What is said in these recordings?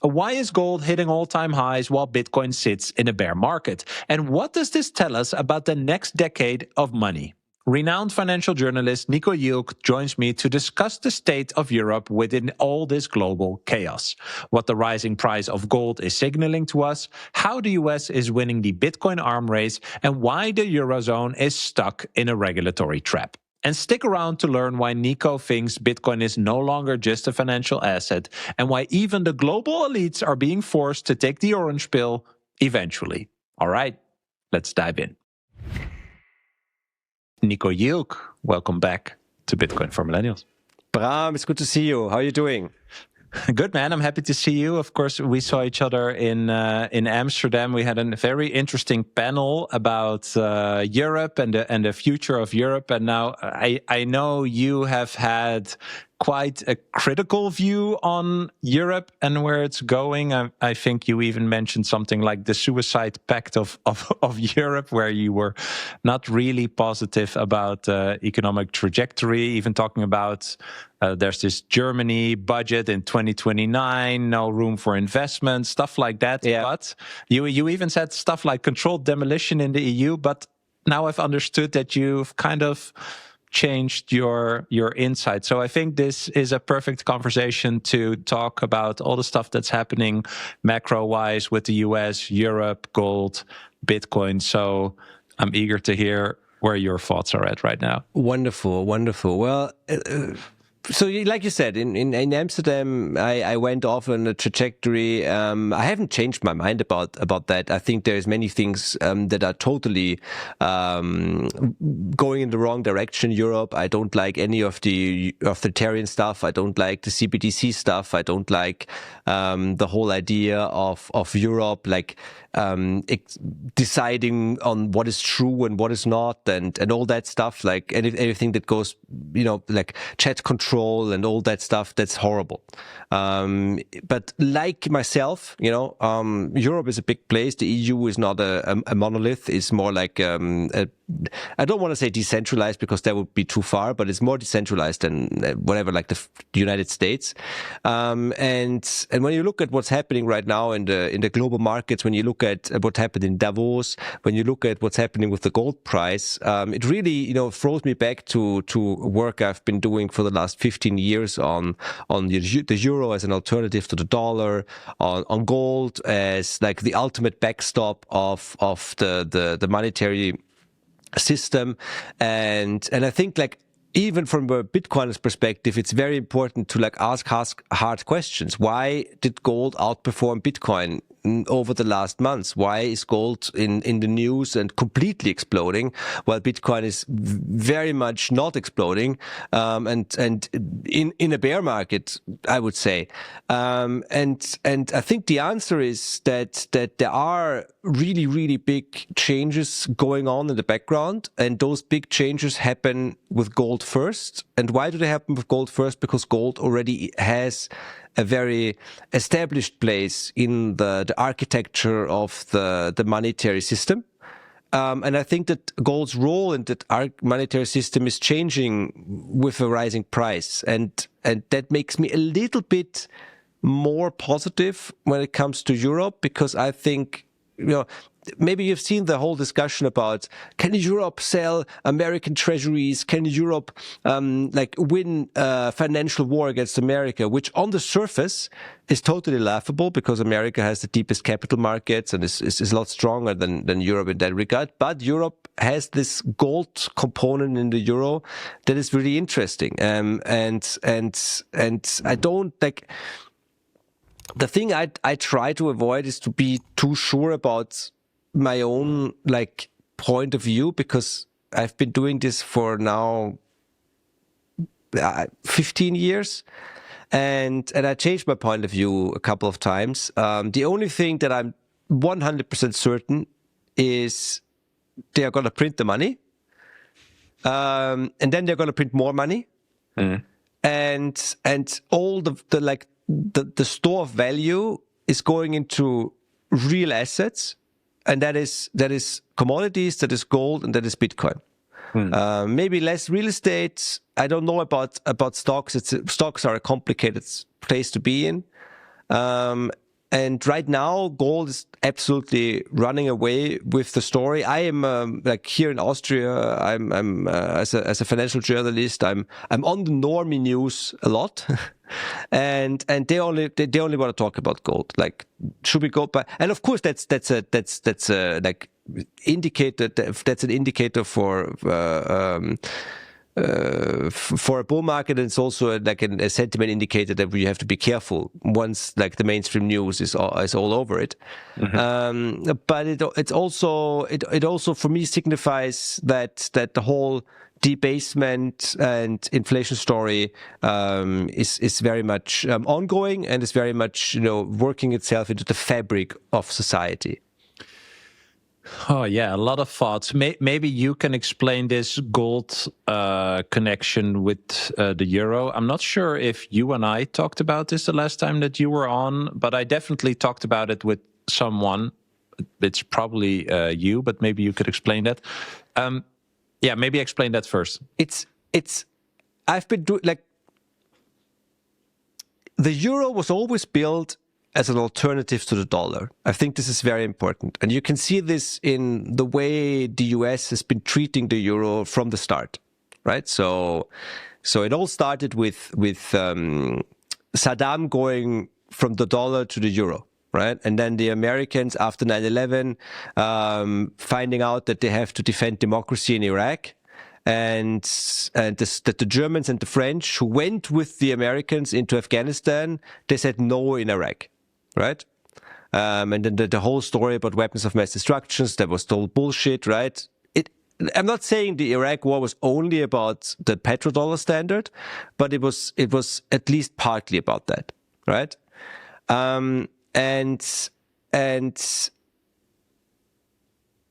Why is gold hitting all-time highs while Bitcoin sits in a bear market? And what does this tell us about the next decade of money? Renowned financial journalist Niko Jilch joins me to discuss the state of Europe within all this global chaos, what the rising price of gold is signaling to us, how the US is winning the Bitcoin arm race, and why the Eurozone is stuck in a regulatory trap. And stick around to learn why Niko thinks Bitcoin is no longer just a financial asset and why even the global elites are being forced to take the orange pill eventually. All right, let's dive in. Niko Jilch, welcome back to Bitcoin for Millennials. Bram, it's good to see you. How are you doing? Good, man. I'm happy to see you. Of course, we saw each other in Amsterdam. We had a very interesting panel about Europe and the future of Europe. And now I know you have had quite a critical view on Europe and where it's going. I think you even mentioned something like the suicide pact of Europe, where you were not really positive about economic trajectory, even talking about there's this Germany budget in 2029, no room for investment, stuff like that. Yeah. But you even said stuff like controlled demolition in the EU. But now I've understood that you've kind of changed your insight. So I think this is a perfect conversation to talk about all the stuff that's happening macro-wise with the US, Europe, gold, Bitcoin. So I'm eager to hear where your thoughts are at right now. Wonderful, wonderful. Well, so like you said, in Amsterdam, I went off on a trajectory. I haven't changed my mind about that. I think there's many things that are totally going in the wrong direction. Europe, I don't like any of the authoritarian stuff. I don't like the CBDC stuff. I don't like the whole idea of Europe like deciding on what is true and what is not, and all that stuff. Like anything that goes, like chat control and all that stuff, that's horrible. But like myself, Europe is a big place. The EU is not a monolith. It's more like I don't want to say decentralized because that would be too far, but it's more decentralized than whatever, like the United States. And when you look at what's happening right now in the global markets, when you look at what happened in Davos, when you look at what's happening with the gold price, it really throws me back to work I've been doing for the last 15 years on the euro as an alternative to the dollar, on gold as like the ultimate backstop of the monetary system, and I think like even from a Bitcoiner's perspective, it's very important to like ask hard questions. Why did gold outperform Bitcoin over the last months? Why is gold in the news and completely exploding while Bitcoin is very much not exploding, and in a bear market, I would say. And I think the answer is that there are really big changes going on in the background, and those big changes happen with gold first. And why do they happen with gold first? Because gold already has a very established place in the architecture of the monetary system. And I think that gold's role in that monetary system is changing with a rising price. And that makes me a little bit more positive when it comes to Europe, because I think, maybe you've seen the whole discussion about, can Europe sell American treasuries? Can Europe win a financial war against America? Which on the surface is totally laughable, because America has the deepest capital markets and is a lot stronger than Europe in that regard. But Europe has this gold component in the euro that is really interesting. And I don't like. The thing I try to avoid is to be too sure about my own point of view, because I've been doing this for now 15 years, and I changed my point of view a couple of times. The only thing that I'm 100% certain is they are going to print the money, and then they're going to print more money, and all the store of value is going into real assets, and that is commodities, that is gold, and that is Bitcoin. Maybe less real estate. I don't know about stocks. Stocks are a complicated place to be in. And right now, gold is absolutely running away with the story. I am like here in Austria. I'm as a financial journalist. I'm on the normie news a lot, and they only want to talk about gold. Like, should we go back? And of course, that's a like indicator. That's an indicator for a bull market, and it's also like a sentiment indicator that we have to be careful once like the mainstream news is all over it. But it also for me signifies that the whole debasement and inflation story is very much ongoing, and is very much working itself into the fabric of society. Oh, yeah, a lot of thoughts. Maybe you can explain this gold connection with the euro. I'm not sure if you and I talked about this the last time that you were on, but I definitely talked about it with someone. It's probably you, but maybe you could explain that. Yeah, maybe explain that first. I've been doing like the euro was always built as an alternative to the dollar. I think this is very important. And you can see this in the way the US has been treating the euro from the start, right? So it all started with Saddam going from the dollar to the euro, right? And then the Americans after 9/11 finding out that they have to defend democracy in Iraq. And that the Germans and the French who went with the Americans into Afghanistan, they said no in Iraq. Right? And then the whole story about weapons of mass destruction, that was total bullshit, right? I'm not saying the Iraq war was only about the petrodollar standard, but it was at least partly about that, right? And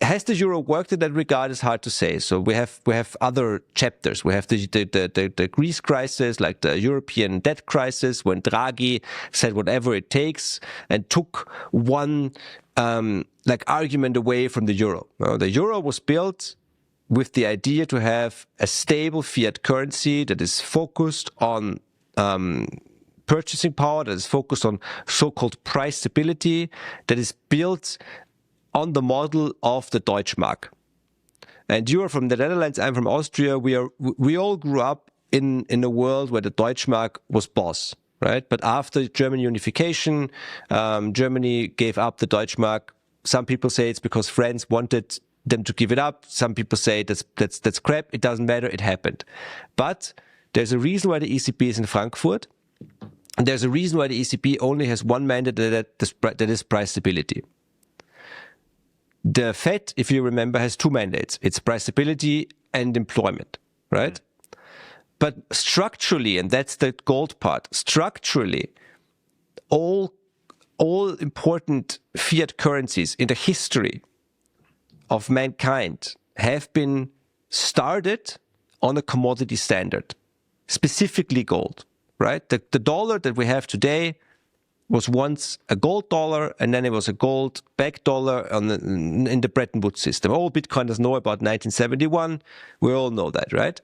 has the euro worked in that regard is hard to say. So we have other chapters. We have the Greece crisis, like the European debt crisis, when Draghi said whatever it takes and took one like argument away from the euro. The euro was built with the idea to have a stable fiat currency that is focused on purchasing power, that is focused on so-called price stability, that is built on the model of the Deutschmark. And you are from the Netherlands, I'm from Austria. We all grew up in a world where the Deutschmark was boss, right? But after German unification, Germany gave up the Deutschmark. Some people say it's because France wanted them to give it up. Some people say that's crap. It doesn't matter. It happened. But there's a reason why the ECB is in Frankfurt. And there's a reason why the ECB only has one mandate, that is price stability. The Fed, if you remember, has two mandates. It's price stability and employment, right? But structurally, and that's the gold part, structurally, all important fiat currencies in the history of mankind have been started on a commodity standard, specifically gold, right? The dollar that we have today was once a gold dollar, and then it was a gold-backed dollar in the Bretton Woods system. All Bitcoiners know about 1971. We all know that, right?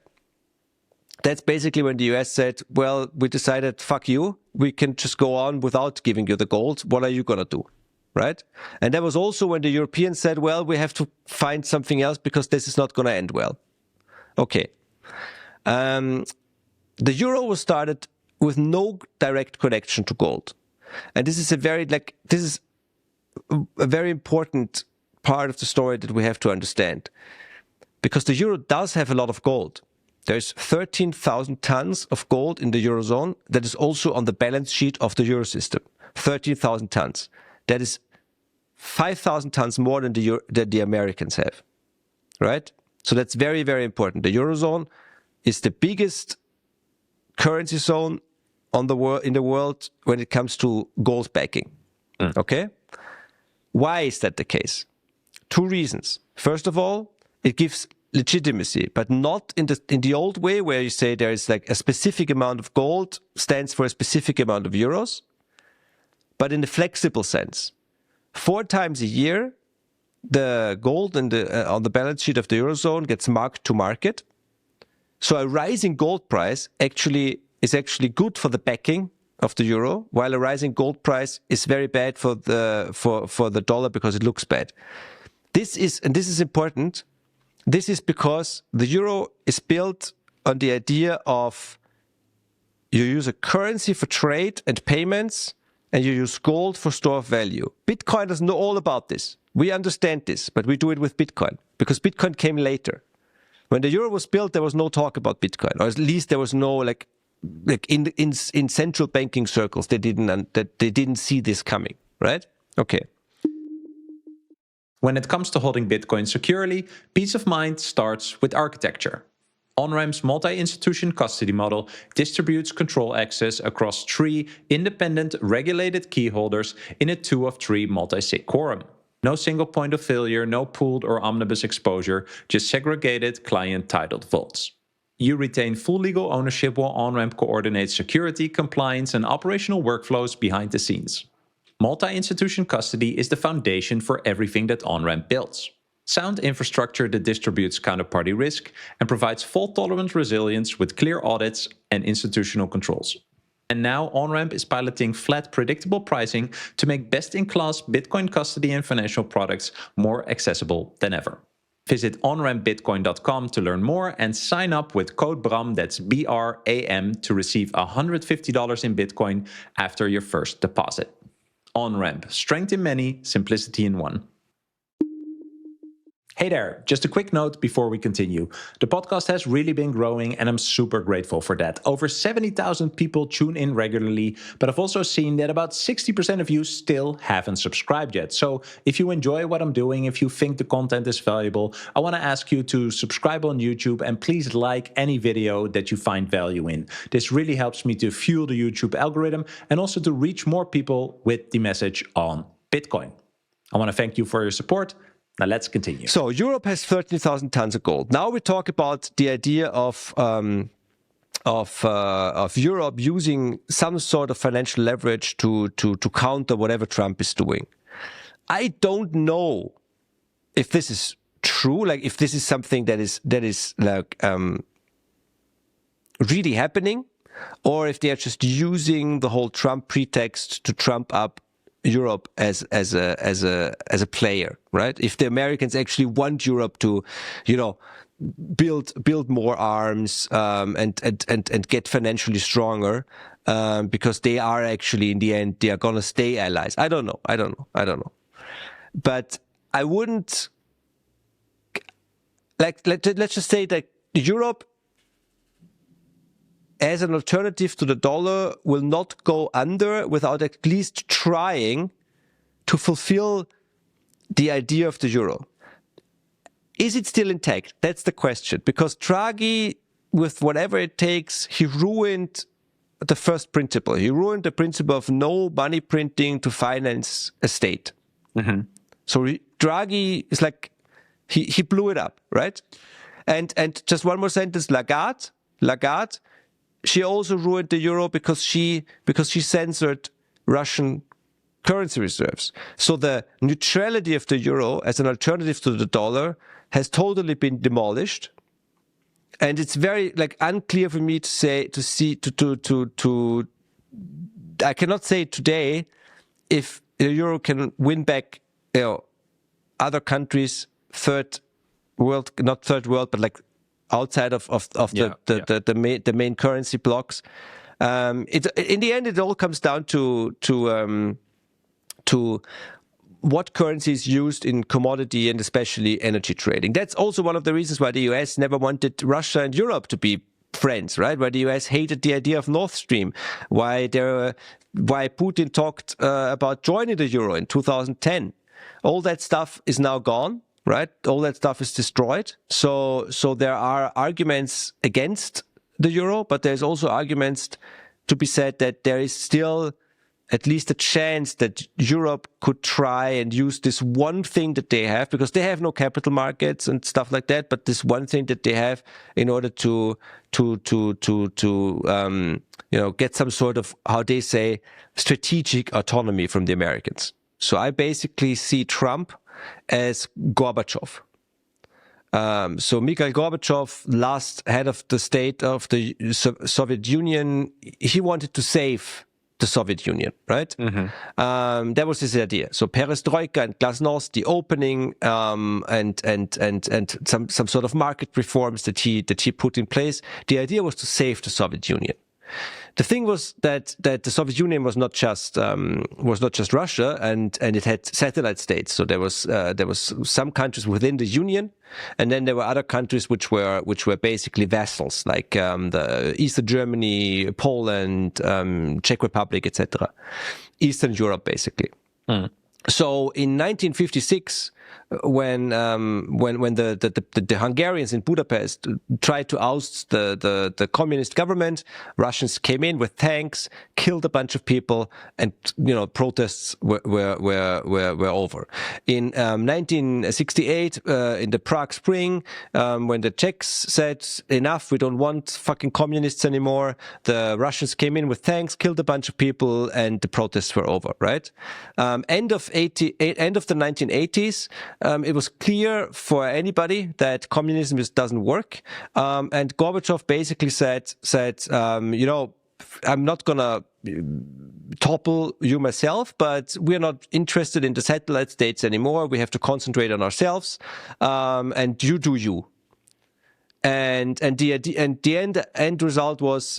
That's basically when the US said, well, we decided, fuck you. We can just go on without giving you the gold. What are you going to do, right? And that was also when the Europeans said, well, we have to find something else because this is not going to end well. Okay. The euro was started with no direct connection to gold. And this is a very important part of the story that we have to understand. Because the euro does have a lot of gold. There's 13,000 tons of gold in the Eurozone that is also on the balance sheet of the euro system. 13,000 tons. That is 5,000 tons more than the Americans have. Right? So that's very, very important. The Eurozone is the biggest currency zone in the world when it comes to gold backing. Okay? Why is that the case? Two reasons. First of all, it gives legitimacy, but not in the old way where you say there is like a specific amount of gold stands for a specific amount of euros, but in the flexible sense. 4 times a year, the gold on the balance sheet of the Eurozone gets marked to market. So a rising gold price is actually good for the backing of the euro, while a rising gold price is very bad for the dollar because it looks bad. This is important. This is because the euro is built on the idea of you use a currency for trade and payments, and you use gold for store of value. Bitcoiners know all about this. We understand this, but we do it with Bitcoin because Bitcoin came later. When the euro was built, there was no talk about Bitcoin, or at least there was no like in central banking circles they didn't see this coming, right? Okay. When it comes to holding Bitcoin securely, peace of mind starts with architecture. On-Ramp's multi-institution custody model distributes control access across 3 independent regulated key holders in a 2 of 3 multi-sig quorum. No single point of failure, no pooled or omnibus exposure, just segregated client-titled vaults. You retain full legal ownership while On-Ramp coordinates security, compliance, and operational workflows behind the scenes. Multi-institution custody is the foundation for everything that On-Ramp builds. Sound infrastructure that distributes counterparty risk and provides fault-tolerant resilience with clear audits and institutional controls. And now On-Ramp is piloting flat, predictable pricing to make best-in-class Bitcoin custody and financial products more accessible than ever. Visit onrampbitcoin.com to learn more and sign up with code BRAM, that's BRAM, to receive $150 in Bitcoin after your first deposit. On-Ramp, strength in many, simplicity in one. Hey there, just a quick note before we continue. The podcast has really been growing and I'm super grateful for that. Over 70,000 people tune in regularly, but I've also seen that about 60% of you still haven't subscribed yet. So if you enjoy what I'm doing, if you think the content is valuable, I want to ask you to subscribe on YouTube and please like any video that you find value in. This really helps me to fuel the YouTube algorithm and also to reach more people with the message on Bitcoin. I want to thank you for your support. Now let's continue. So Europe has 13,000 tons of gold. Now we talk about the idea of Europe using some sort of financial leverage to counter whatever Trump is doing. I don't know if this is true, like if this is something that is like really happening, or if they are just using the whole Trump pretext to trump up Europe as a player, right? If the Americans actually want Europe to, build more arms and get financially stronger, because they are actually in the end they are gonna stay allies. I don't know. But I wouldn't let's just say that Europe, as an alternative to the dollar, will not go under without at least trying to fulfill the idea of the euro. Is it still intact? That's the question. Because Draghi, with whatever it takes, he ruined the first principle. He ruined the principle of no money printing to finance a state. Mm-hmm. So Draghi is like, he blew it up, right? And just one more sentence, Lagarde, she also ruined the euro because she censored Russian currency reserves. So the neutrality of the euro as an alternative to the dollar has totally been demolished. And it's very unclear for me I cannot say today if the euro can win back other countries, not third world, but outside of the main currency blocks. In the end, it all comes down to what currency is used in commodity and especially energy trading. That's also one of the reasons why the US never wanted Russia and Europe to be friends, right? Why the US hated the idea of Nord Stream, why Putin talked about joining the euro in 2010. All that stuff is now gone. Right, all that stuff is destroyed. So there are arguments against the euro, but there's also arguments to be said that there is still at least a chance that Europe could try and use this one thing that they have, because they have no capital markets and stuff like that. But this one thing that they have in order to get some sort of, how they say, strategic autonomy from the Americans. So I basically see Trump as Gorbachev. So Mikhail Gorbachev, last head of the state of the Soviet Union, he wanted to save the Soviet Union, right? That was his idea. So perestroika and glasnost, the opening, and some sort of market reforms that he put in place. The idea was to save the Soviet Union. The thing was that the Soviet Union was not just Russia, and it had satellite states. So there was some countries within the Union, and then there were other countries which were basically vassals, like the Eastern Germany, Poland, Czech Republic, etc. Eastern Europe, basically. So in 1956, when the Hungarians in Budapest tried to oust the communist government, Russians came in with tanks, killed a bunch of people, and protests were over. In 1968, in the Prague Spring, when the Czechs said enough, we don't want fucking communists anymore, the Russians came in with tanks, killed a bunch of people, and the protests were over. Right? End of the 1980s. It was clear for anybody that communism doesn't work, and Gorbachev basically said, I'm not gonna topple you myself, but we're not interested in the satellite states anymore. We have to concentrate on ourselves, and you do you. And the end result was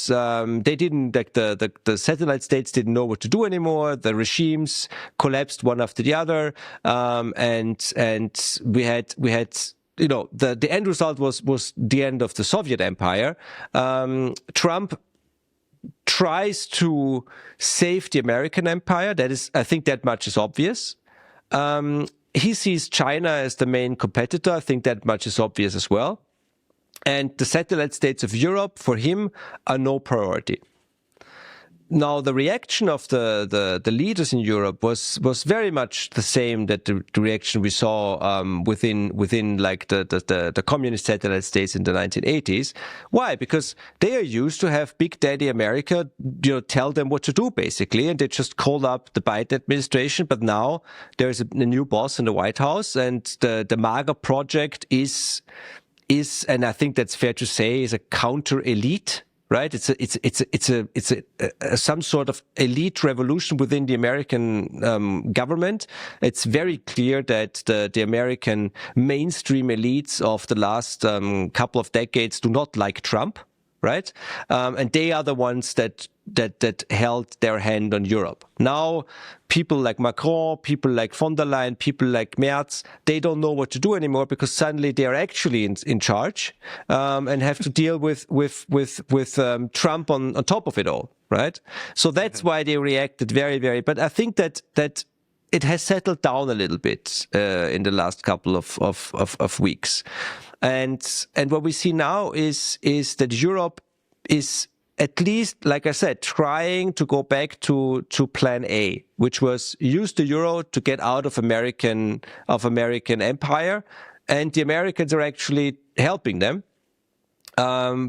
they didn't, like, the satellite states didn't know what to do anymore. The regimes collapsed one after the other, and we had the end result was the end of the Soviet Empire. Trump tries to save the American empire. That is, I think that much is obvious. He sees China as the main competitor. I think that much is obvious as well. And the satellite states of Europe, for him, are no priority. Now, the reaction of the leaders in Europe was very much the same that the reaction we saw within like the communist satellite states in the 1980s. Why? Because they are used to have Big Daddy America, tell them what to do, basically, and they just called up the Biden administration. But now there's a new boss in the White House, and the MAGA project is, and I think that's fair to say, is a counter elite, right? It's some sort of elite revolution within the American government. It's very clear that the American mainstream elites of the last couple of decades do not like Trump, right? And they are the ones that held their hand on Europe. Now, people like Macron, people like von der Leyen, people like Merz, they don't know what to do anymore because suddenly they are actually in charge, and have to deal with Trump on top of it all, right? So that's why they reacted very, very. But I think that it has settled down a little bit in the last couple of weeks, and what we see now is that Europe is, at least, like I said, trying to go back to plan A, which was use the euro to get out of American empire, and the Americans are actually helping them,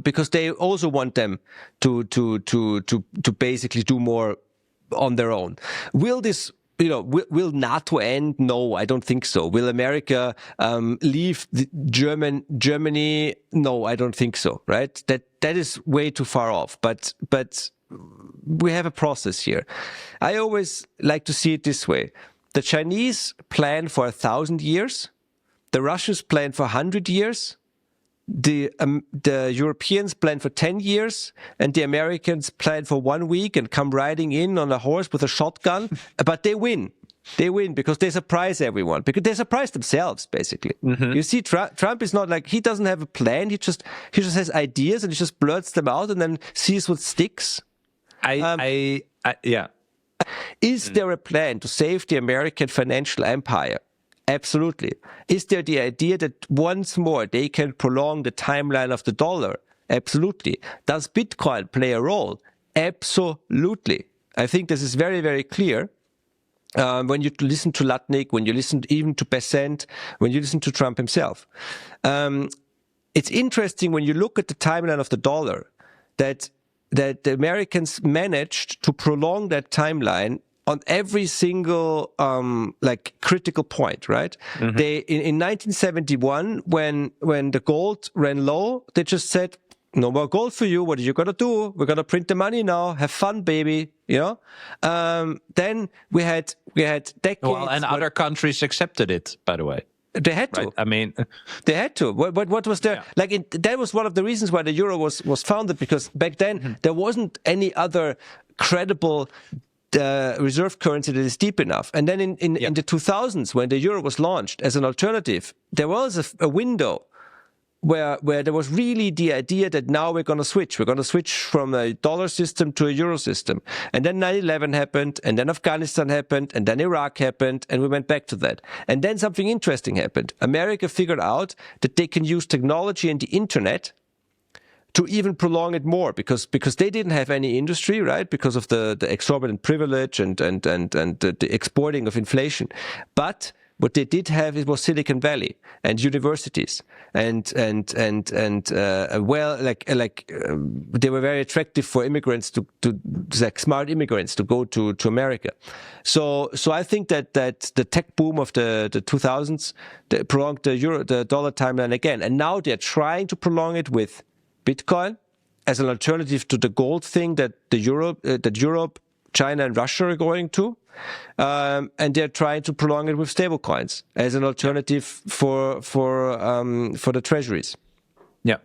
because they also want them to basically do more on their own. Will this, will NATO end? No, I don't think so. Will America leave Germany? No, I don't think so. Right? That is way too far off. But we have a process here. I always like to see it this way: the Chinese plan for 1,000 years, the Russians plan for 100 years, the Europeans plan for 10 years, and the Americans plan for 1 week and come riding in on a horse with a shotgun, but they win. They win because they surprise everyone, because they surprise themselves, basically. You see, Trump is not like, he doesn't have a plan. He just has ideas and he just blurts them out and then sees what sticks. Yeah. Is there a plan to save the American financial empire? Absolutely. Is there the idea that once more they can prolong the timeline of the dollar? Absolutely. Does Bitcoin play a role? Absolutely. I think this is very, very clear. When you listen to Lutnick, when you listen even to Bessent, when you listen to Trump himself. It's interesting when you look at the timeline of the dollar that the Americans managed to prolong that timeline on every single critical point, right? They in 1971, when the gold ran low, they just said, no more gold for you. What are you going to do? We're going to print the money now. Have fun, baby. Then we had decades. Well, and other countries accepted it, by the way. They had to. Right? I mean, they had to. What was there? Yeah. That was one of the reasons why the euro was founded, because back then there wasn't any other credible reserve currency that is deep enough. And then in the 2000s, when the euro was launched as an alternative, there was a window where there was really the idea that now we're going to switch. We're going to switch from a dollar system to a euro system. And then 9/11 happened, and then Afghanistan happened, and then Iraq happened, and we went back to that. And then something interesting happened. America figured out that they can use technology and the internet to even prolong it more, because they didn't have any industry, right? Because of the exorbitant privilege and the exporting of inflation. But what they did have, it was Silicon Valley and universities, and they were very attractive for immigrants to like smart immigrants to go to America. So I think that the tech boom of the 2000s prolonged the dollar timeline again, and now they're trying to prolong it with Bitcoin as an alternative to the gold thing that Europe, China, and Russia are going to. And they're trying to prolong it with stablecoins as an alternative for the treasuries. Yeah.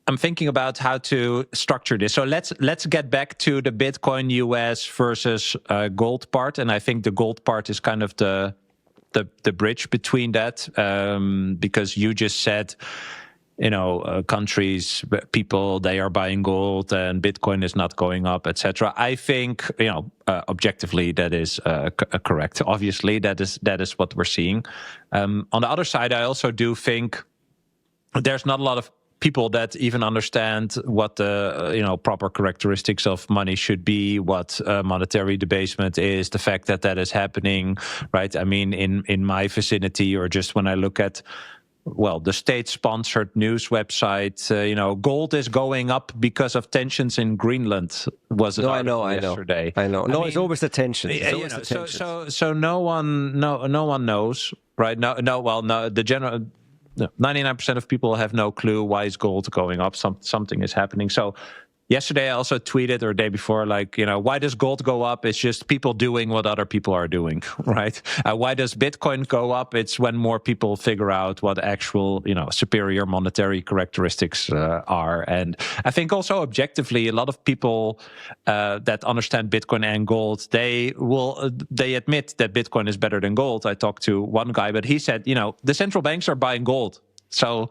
I'm thinking about how to structure this. So let's get back to the Bitcoin US versus gold part, and I think the gold part is kind of the bridge between that, because you just said, countries, people, they are buying gold and Bitcoin is not going up, etc. I think, objectively, that is correct. Obviously, that is what we're seeing. On the other side, I also do think there's not a lot of people that even understand what the proper characteristics of money should be, what monetary debasement is, the fact that is happening, right? I mean, in my vicinity, or just when I look at the state-sponsored news website, gold is going up because of tensions in Greenland. Was it? I know. Yesterday? I know. No, it's always the tensions. So no one knows, right? No. The general 99% of people have no clue why is gold going up. Something is happening. So yesterday I also tweeted, or the day before, why does gold go up? It's just people doing what other people are doing, right? Why does Bitcoin go up? It's when more people figure out what actual, superior monetary characteristics are. And I think also objectively, a lot of people that understand Bitcoin and gold, they admit that Bitcoin is better than gold. I talked to one guy, but he said, the central banks are buying gold. So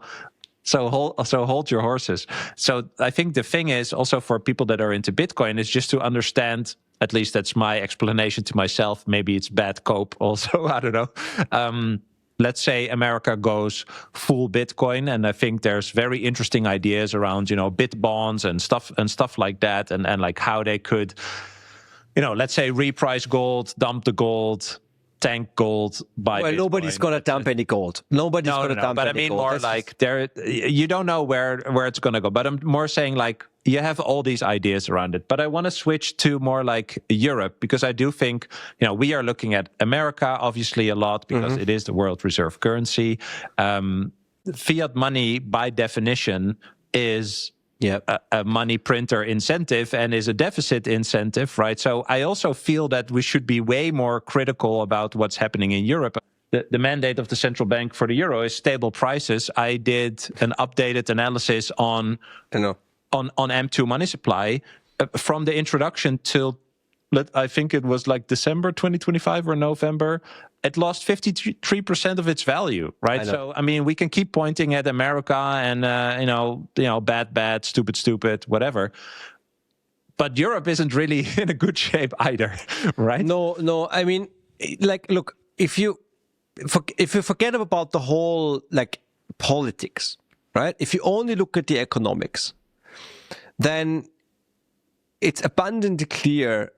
hold your horses. So I think the thing is also for people that are into Bitcoin is just to understand, at least that's my explanation to myself. Maybe it's bad cope also, I don't know. Let's say America goes full Bitcoin, and I think there's very interesting ideas around, bit bonds and stuff like that, and like how they could, let's say reprice gold, dump the gold, tank gold, buy Bitcoin. Nobody's going to dump any gold. Nobody's going to dump any gold. But I mean more like you don't know where it's going to go. But I'm more saying like you have all these ideas around it. But I want to switch to more like Europe, because I do think, we are looking at America obviously a lot because it is the world reserve currency. Fiat money by definition is a money printer incentive and is a deficit incentive, right? So I also feel that we should be way more critical about what's happening in Europe. The mandate of the central bank for the euro is stable prices. I did an updated analysis on M2 money supply from the introduction till, I think it was like December 2025 or November. It lost 53% of its value, right? So, I mean, we can keep pointing at America and, bad, stupid, whatever. But Europe isn't really in a good shape either, right? No. I mean, look, if you forget about the whole, politics, right? If you only look at the economics, then it's abundantly clear.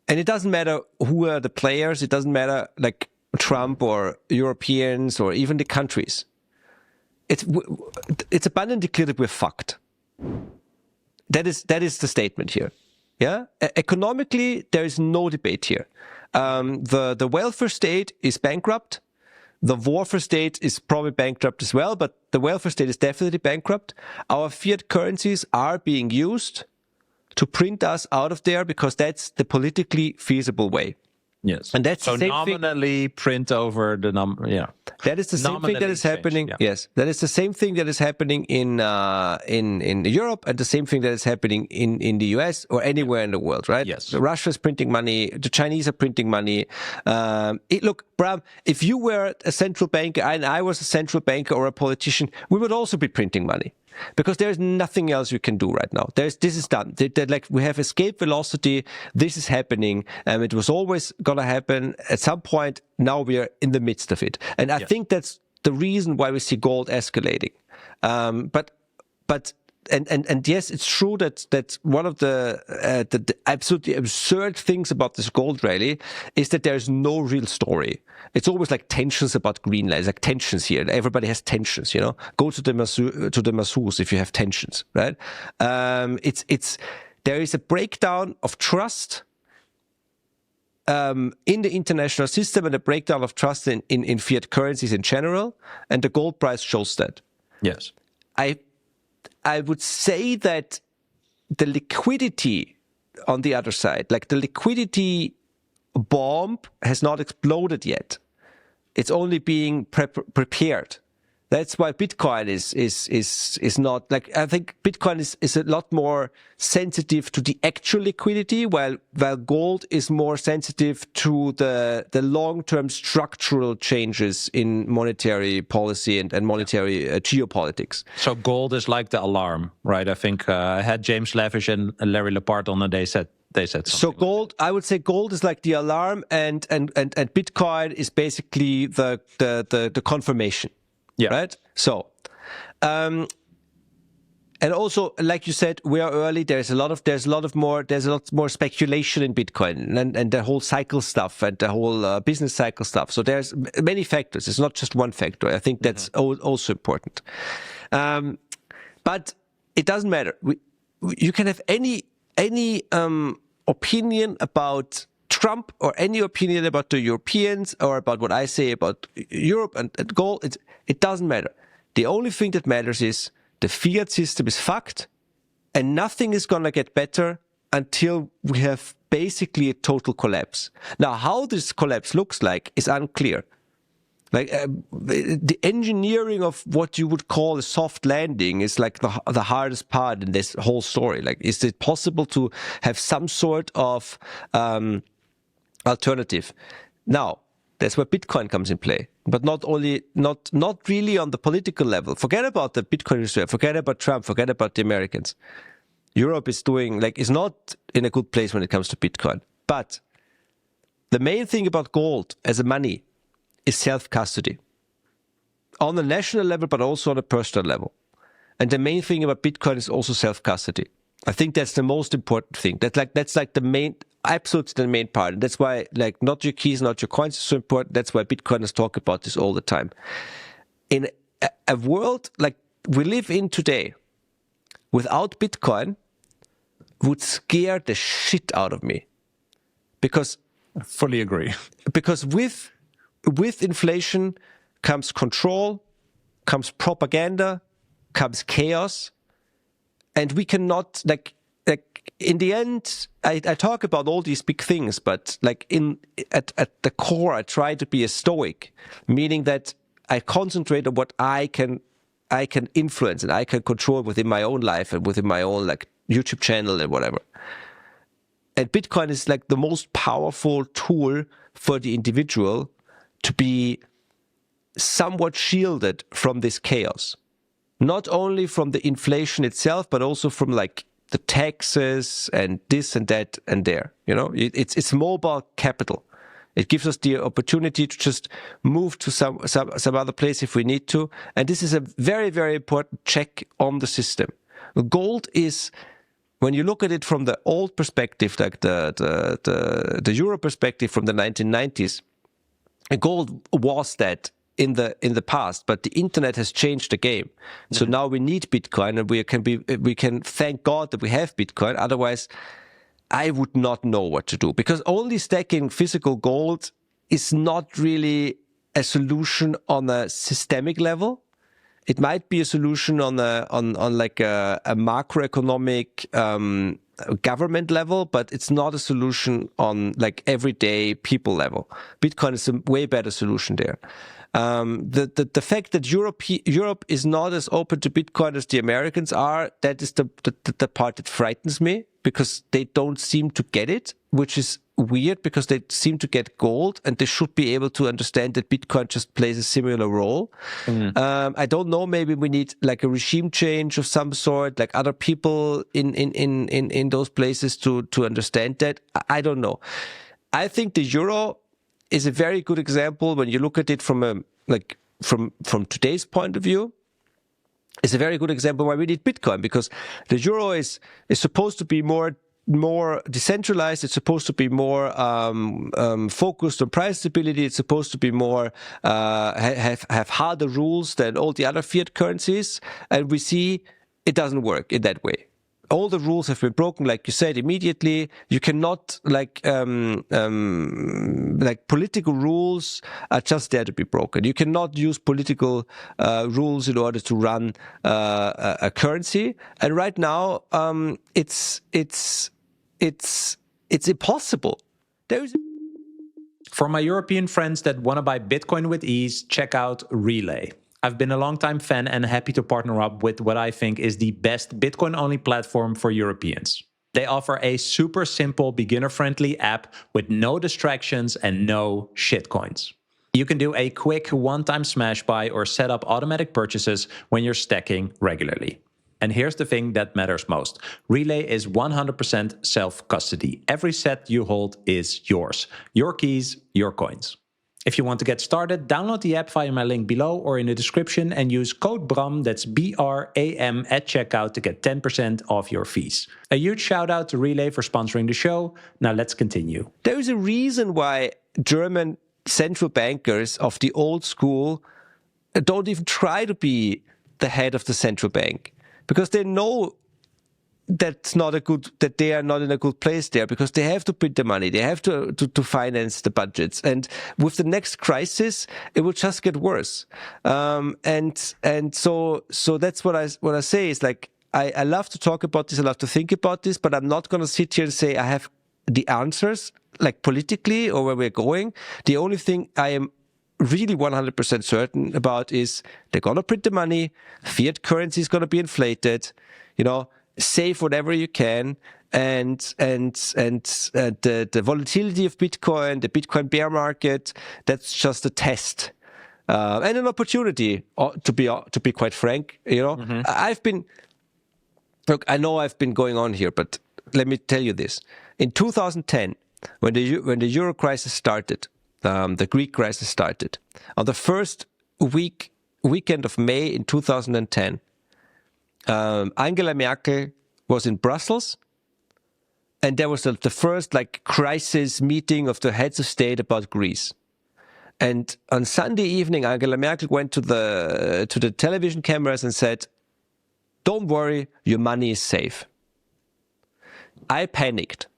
And it doesn't matter who are the players. It doesn't matter like Trump or Europeans or even the countries. It's abundantly clear that we're fucked. That is the statement here. Yeah. Economically, there is no debate here. The welfare state is bankrupt. The welfare state is probably bankrupt as well, but the welfare state is definitely bankrupt. Our fiat currencies are being used to print us out of there because that's the politically feasible way. Yes. And that's so the same nominally thing. Print over the number. Yeah. That is the same thing that is happening. Yeah. Yes, that is the same thing that is happening in Europe, and the same thing that is happening in the US or anywhere in the world, right? Yes. Russia is printing money. The Chinese are printing money. Look, Bram, if you were a central banker and I was a central banker or a politician, we would also be printing money. Because there's nothing else you can do right now. This is done. Like we have escape velocity. This is happening. It was always going to happen at some point. Now we are in the midst of it. And I think that's the reason why we see gold escalating. But yes, it's true that one of the absolutely absurd things about this gold rally is that there's no real story. It's always like tensions about Greenland, like tensions here. Everybody has tensions, you know. Go to the masseurs if you have tensions, right? There is a breakdown of trust in the international system and a breakdown of trust in fiat currencies in general, and the gold price shows that. Yes. I would say that the liquidity on the other side, like the liquidity bomb has not exploded yet. It's only being prepared. That's why Bitcoin is not like, I think Bitcoin is a lot more sensitive to the actual liquidity, while gold is more sensitive to the long-term structural changes in monetary policy and monetary geopolitics. So gold is like the alarm, right? I think I had James Lavish and Larry Lepard on, and they said something. So gold, I would say gold is like the alarm, and Bitcoin is basically the confirmation. Yeah. Right. So, and also, like you said, we are early. There's a lot more speculation in Bitcoin and the whole cycle stuff and the whole business cycle stuff. So there's many factors. It's not just one factor. I think that's also important. But it doesn't matter. You can have any opinion about Trump or any opinion about the Europeans or about what I say about Europe and gold. It doesn't matter. The only thing that matters is the fiat system is fucked and nothing is going to get better until we have basically a total collapse. Now, how this collapse looks like is unclear. Like the engineering of what you would call a soft landing is like the hardest part in this whole story. Like, is it possible to have some sort of alternative? Now, that's where Bitcoin comes in play, but not really on the political level. Forget about the Bitcoin reserve. Forget about Trump. Forget about the Americans. Europe is not in a good place when it comes to Bitcoin. But the main thing about gold as a money is self-custody on the national level, but also on a personal level. And the main thing about Bitcoin is also self-custody. I think that's the most important thing. That's like the main, absolutely the main part. And that's why, like, not your keys, not your coins is so important. That's why Bitcoiners talk about this all the time. In a world like we live in today, without Bitcoin, would scare the shit out of me. Because I fully agree. Because with inflation comes control, comes propaganda, comes chaos. And we cannot, like in the end, I talk about all these big things, but like at the core, I try to be a stoic, meaning that I concentrate on what I can influence and I can control within my own life and within my own like YouTube channel and whatever. And Bitcoin is like the most powerful tool for the individual to be somewhat shielded from this chaos. Not only from the inflation itself, but also from like the taxes and this and that and there. You know, it's mobile capital. It gives us the opportunity to just move to some other place if we need to. And this is a very, very important check on the system. Gold is, when you look at it from the old perspective, like the Euro perspective from the 1990s, gold was that in the past, but the internet has changed the game. So now we need Bitcoin, and we can thank God that we have Bitcoin. Otherwise, I would not know what to do, because only stacking physical gold is not really a solution on a systemic level. It might be a solution on like a macroeconomic government level, but it's not a solution on like everyday people level. Bitcoin is a way better solution there. The fact that Europe is not as open to Bitcoin as the Americans are, that is the part that frightens me, because they don't seem to get it, which is weird because they seem to get gold and they should be able to understand that Bitcoin just plays a similar role. I don't know, maybe we need like a regime change of some sort, like other people in those places to understand that. I don't know. I think the euro is a very good example when you look at it from from today's point of view. It's a very good example why we need Bitcoin, because the euro is supposed to be more decentralized. It's supposed to be more focused on price stability. It's supposed to be more have harder rules than all the other fiat currencies, and we see it doesn't work in that way. All the rules have been broken, like you said, immediately. You cannot like political rules are just there to be broken. You cannot use political rules in order to run a currency. And right now, it's impossible. For my European friends that want to buy Bitcoin with ease, check out Relay. I've been a long-time fan and happy to partner up with what I think is the best Bitcoin-only platform for Europeans. They offer a super simple, beginner-friendly app with no distractions and no shitcoins. You can do a quick one-time smash buy or set up automatic purchases when you're stacking regularly. And here's the thing that matters most. Relay is 100% self-custody. Every set you hold is yours. Your keys, your coins. If you want to get started, download the app via my link below or in the description and use code BRAM, that's BRAM, at checkout to get 10% off your fees. A huge shout out to Relay for sponsoring the show. Now let's continue. There is a reason why German central bankers of the old school don't even try to be the head of the central bank, because they know that they are not in a good place there, because they have to print the money, they have to finance the budgets, and with the next crisis it will just get worse. And so that's what I say is like, I love to talk about this, I love to think about this, but I'm not going to sit here and say I have the answers like politically or where we're going. The only thing I am really 100% certain about is they're going to print the money, fiat currency is going to be inflated, save whatever you can, and the volatility of Bitcoin, the Bitcoin bear market, that's just a test and an opportunity. To be quite frank, I know I've been going on here, but let me tell you this: in 2010, when the Euro crisis started, the Greek crisis started, on the first weekend of May in 2010. Angela Merkel was in Brussels, and there was the first crisis meeting of the heads of state about Greece. And on Sunday evening, Angela Merkel went to the television cameras and said, "Don't worry, your money is safe." I panicked.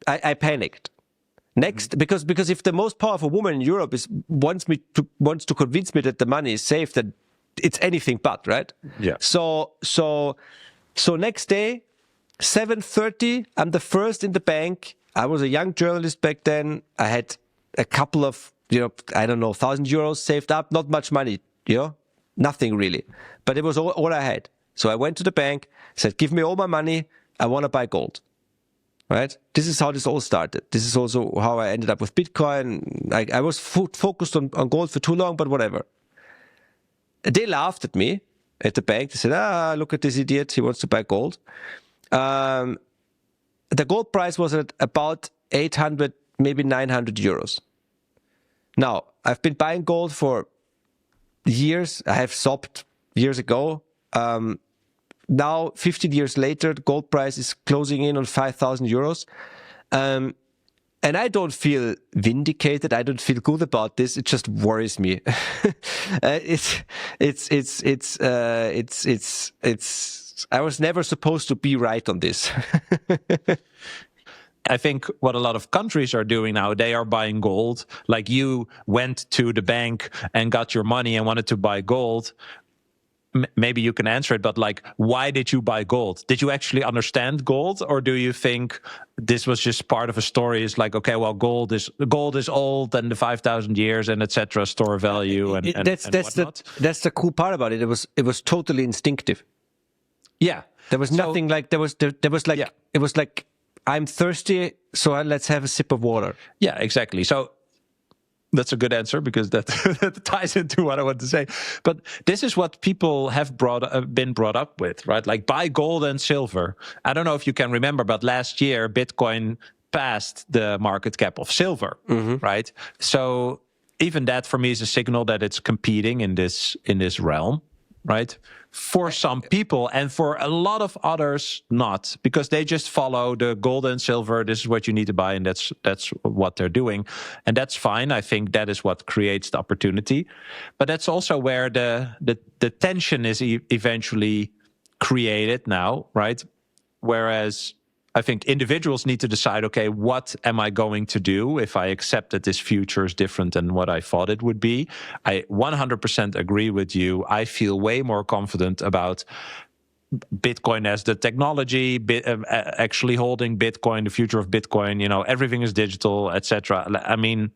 I panicked. Next, because if the most powerful woman in Europe wants to convince me that the money is safe, then it's anything but, right? Yeah. So next day, 7:30, I'm the first in the bank. I was a young journalist back then. I had a couple of, 1,000 euros saved up, not much money, nothing really. But it was all I had. So I went to the bank, said, "Give me all my money. I want to buy gold." Right? This is how this all started. This is also how I ended up with Bitcoin. I was focused on gold for too long, but whatever. They laughed at me at the bank. They said, look at this idiot. He wants to buy gold. The gold price was at about 800, maybe 900 euros. Now, I've been buying gold for years. I have stopped years ago. Now, 15 years later, the gold price is closing in on 5,000 euros. And I don't feel vindicated. I don't feel good about this. It just worries me. I was never supposed to be right on this. I think what a lot of countries are doing now, they are buying gold. Like you went to the bank and got your money and wanted to buy gold. Maybe you can answer it, but like, why did you buy gold? Did you actually understand gold, or do you think this was just part of a story? It's like, okay, well, gold is old and the 5,000 years and etc. store value and whatnot. That's the cool part about it. It was totally instinctive. Yeah, there was nothing like there was like it was like, I'm thirsty, so let's have a sip of water. Yeah, exactly. So that's a good answer, because that ties into what I want to say. But this is what people have been brought up with, right? Like buy gold and silver. I don't know if you can remember, but last year Bitcoin passed the market cap of silver, right? So even that for me is a signal that it's competing in this realm, right? For some people, and for a lot of others not, because they just follow the gold and silver. This is what you need to buy, and that's what they're doing, and that's fine. I think that is what creates the opportunity, but that's also where the tension is eventually created now, right? Whereas I think individuals need to decide, okay, what am I going to do if I accept that this future is different than what I thought it would be? I 100% agree with you. I feel way more confident about Bitcoin as the technology, actually holding Bitcoin, the future of Bitcoin, everything is digital, etc. I mean,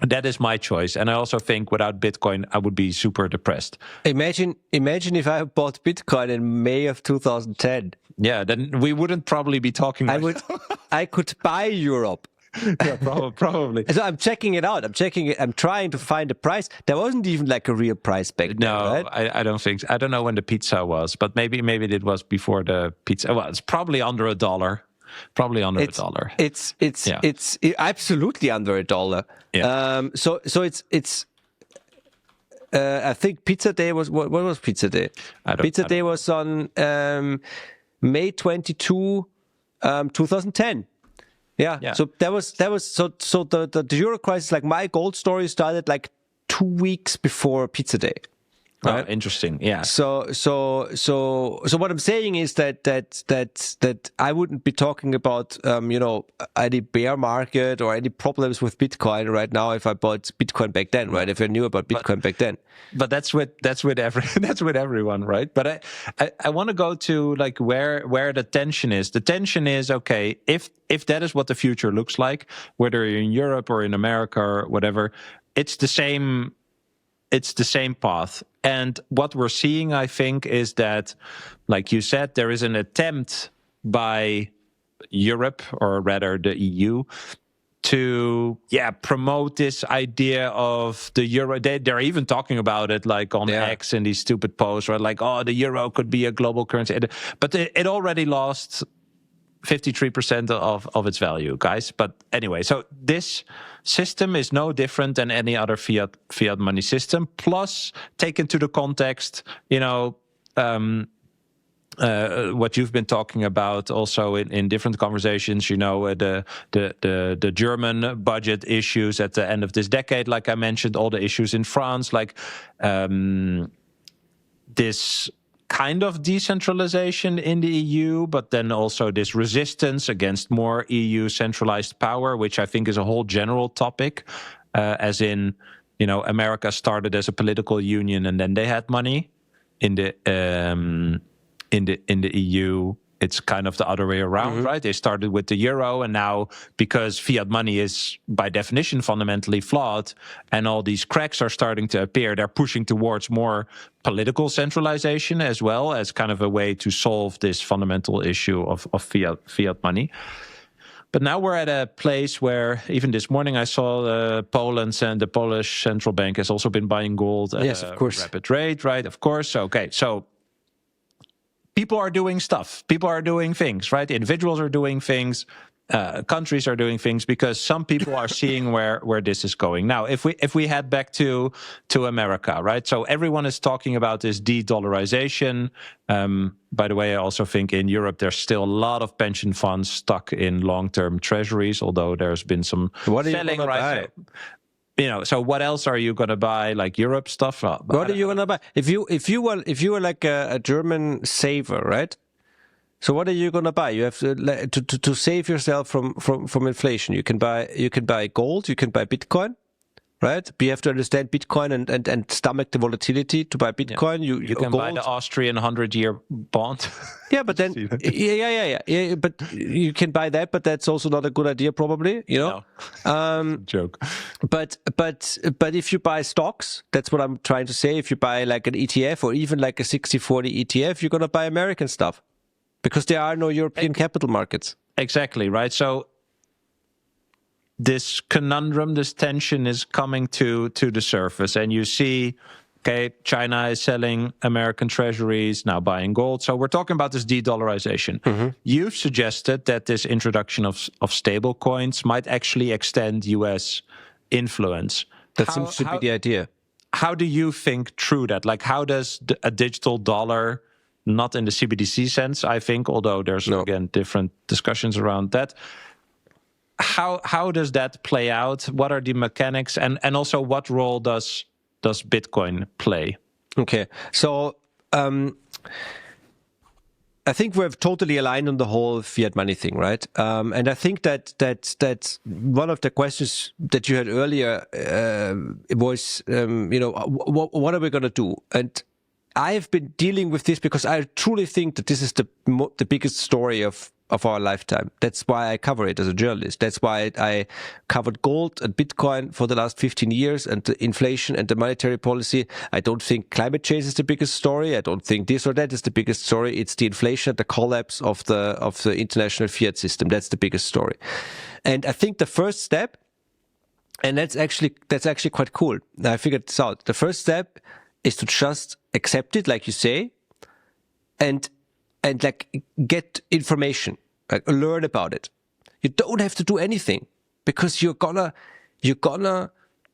that is my choice. And I also think without Bitcoin, I would be super depressed. Imagine if I bought Bitcoin in May of 2010. Yeah, then we wouldn't probably be talking. I could buy Europe. Yeah, probably. So I'm checking it out. I'm trying to find a price. There wasn't even like a real price back then. No, right? I don't think so. I don't know when the pizza was, but maybe it was before the pizza. Well, it's probably under $1. Probably under $1. It's absolutely under $1. Yeah. So it's. I think Pizza Day was what was Pizza Day? Pizza Day was on May 22, 2010. Yeah. So that was so the Euro crisis. Like my gold story started like 2 weeks before Pizza Day. Right? Oh, interesting. Yeah. So what I'm saying is that I wouldn't be talking about any bear market or any problems with Bitcoin right now if I bought Bitcoin back then, right? If I knew about Bitcoin back then. But that's with everyone, right? But I want to go to like where the tension is. The tension is, okay, if that is what the future looks like, whether you're in Europe or in America or whatever, it's the same path. And what we're seeing, I think, is that, like you said, there is an attempt by Europe, or rather the EU, to promote this idea of the euro. They're even talking about it like on X in these stupid posts, right? Like, oh, the euro could be a global currency. But it already lost 53% of its value, guys. But anyway, so this system is no different than any other fiat money system. Plus, take into the context, what you've been talking about also in different conversations, the German budget issues at the end of this decade, like I mentioned, all the issues in France, like this kind of decentralization in the EU, but then also this resistance against more EU centralized power, which I think is a whole general topic, as in, America started as a political union and then they had money. In the EU, it's kind of the other way around, right? They started with the euro, and now, because fiat money is by definition fundamentally flawed, and all these cracks are starting to appear, they're pushing towards more political centralization as well, as kind of a way to solve this fundamental issue of fiat money. But now we're at a place where, even this morning, I saw Poland and the Polish central bank has also been buying gold at a rapid rate, right? Of course. Okay, so people are doing stuff. People are doing things, right? Individuals are doing things. Countries are doing things, because some people are seeing where this is going. Now, if we head back to America, right? So everyone is talking about this de-dollarization. By the way, I also think in Europe there's still a lot of pension funds stuck in long-term treasuries, although there's been some selling, right? So what else are you going to buy? Like Europe stuff? What are you going to buy? If you were like a German saver, right? So what are you going to buy? You have to save yourself from inflation. You can buy gold, you can buy Bitcoin, right? But you have to understand Bitcoin and stomach the volatility to buy Bitcoin. Yeah. You can buy the Austrian 100-year bond. Yeah, but then yeah. But you can buy that, but that's also not a good idea, probably. You know, joke. But if you buy stocks, that's what I'm trying to say. If you buy like an ETF or even like a 60-40 ETF, you're gonna buy American stuff. Because there are no European capital markets. Exactly, right? So this conundrum, this tension is coming to the surface. And you see, okay, China is selling American treasuries, now buying gold. So we're talking about this de-dollarization. Mm-hmm. You've suggested that this introduction of stable coins might actually extend US influence. That seems to be the idea. How do you think through that? Like, how does a digital dollar... not in the CBDC sense, I think, although there's, again, different discussions around that. How does that play out? What are the mechanics? And also, what role does Bitcoin play? Okay, so I think we're totally aligned on the whole fiat money thing, right? And I think that one of the questions that you had earlier was, what are we going to do? And I've been dealing with this because I truly think that this is the biggest story of our lifetime. That's why I cover it as a journalist. That's why I covered gold and Bitcoin for the last 15 years and the inflation and the monetary policy. I don't think climate change is the biggest story. I don't think this or that is the biggest story. It's the inflation, the collapse of the international fiat system. That's the biggest story. And I think the first step, and that's actually quite cool. I figured this out. The first step is to just accept it, like you say, and like get information, like learn about it. You don't have to do anything because you're gonna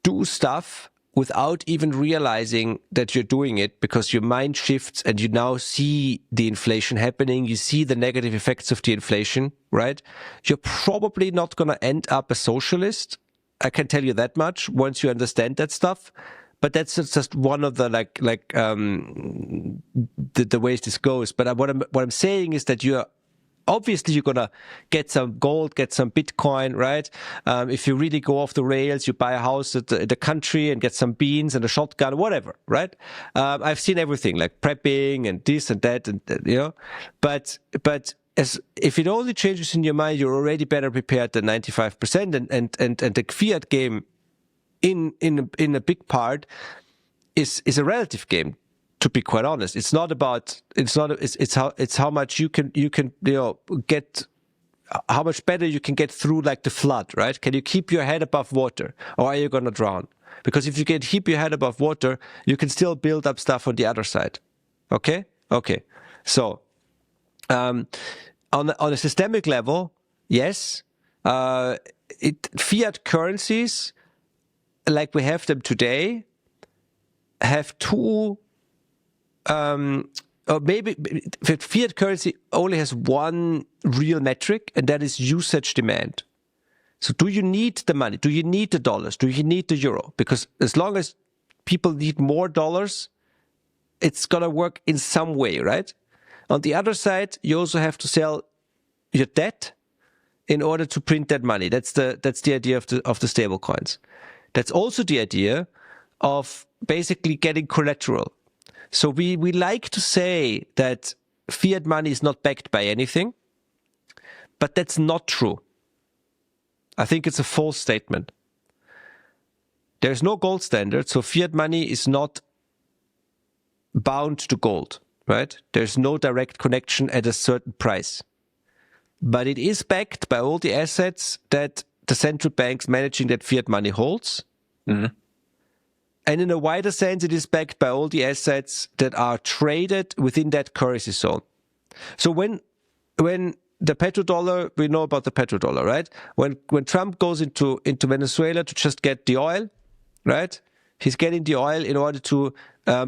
do stuff without even realizing that you're doing it, because your mind shifts and you now see the inflation happening. You see the negative effects of the inflation, right? You're probably not gonna end up a socialist. I can tell you that much once you understand that stuff. But that's just one of the the ways this goes. But what I'm saying is that you're gonna get some gold, get some Bitcoin, right? If you really go off the rails, you buy a house at the country and get some beans and a shotgun, whatever, right? I've seen everything, like prepping and this and that, and But if it only changes in your mind, you're already better prepared than 95%, and the fiat game. In a big part is a relative game, to be quite honest. It's how much you can get, how much better you can get through like the flood, right? Can you keep your head above water, or are you going to drown? Because if you can keep your head above water, you can still build up stuff on the other side. Okay. So on a systemic level, yes, fiat currencies, like we have them today, have two, or maybe fiat currency only has one real metric, and that is usage demand. So do you need the money? Do you need the dollars? Do you need the euro? Because as long as people need more dollars, it's going to work in some way, right? On the other side, you also have to sell your debt in order to print that money. That's the idea of the stable coins. That's also the idea of basically getting collateral. So we like to say that fiat money is not backed by anything, but that's not true. I think it's a false statement. There's no gold standard, so fiat money is not bound to gold, right? There's no direct connection at a certain price. But it is backed by all the assets that the central banks managing that fiat money holds. Mm-hmm. And in a wider sense, it is backed by all the assets that are traded within that currency zone. So when the petrodollar, we know about the petrodollar, right? When Trump goes into Venezuela to just get the oil, right? He's getting the oil in order to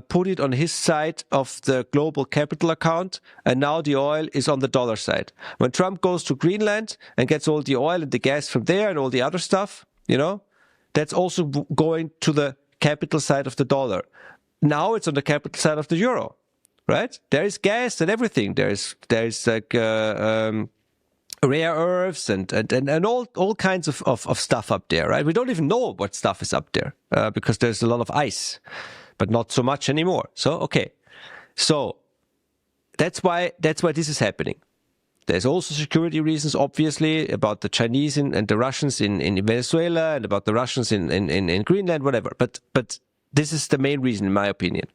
put it on his side of the global capital account, and now the oil is on the dollar side. When Trump goes to Greenland and gets all the oil and the gas from there and all the other stuff, that's also going to the capital side of the dollar. Now it's on the capital side of the euro. right? There is gas and everything. There's like rare earths and all kinds of stuff up there, right? We don't even know what stuff is up there because there's a lot of ice, but not so much anymore. So that's why this is happening. There's also security reasons, obviously, about the Chinese and the Russians in Venezuela and about the Russians in Greenland, whatever. But this is the main reason, in my opinion.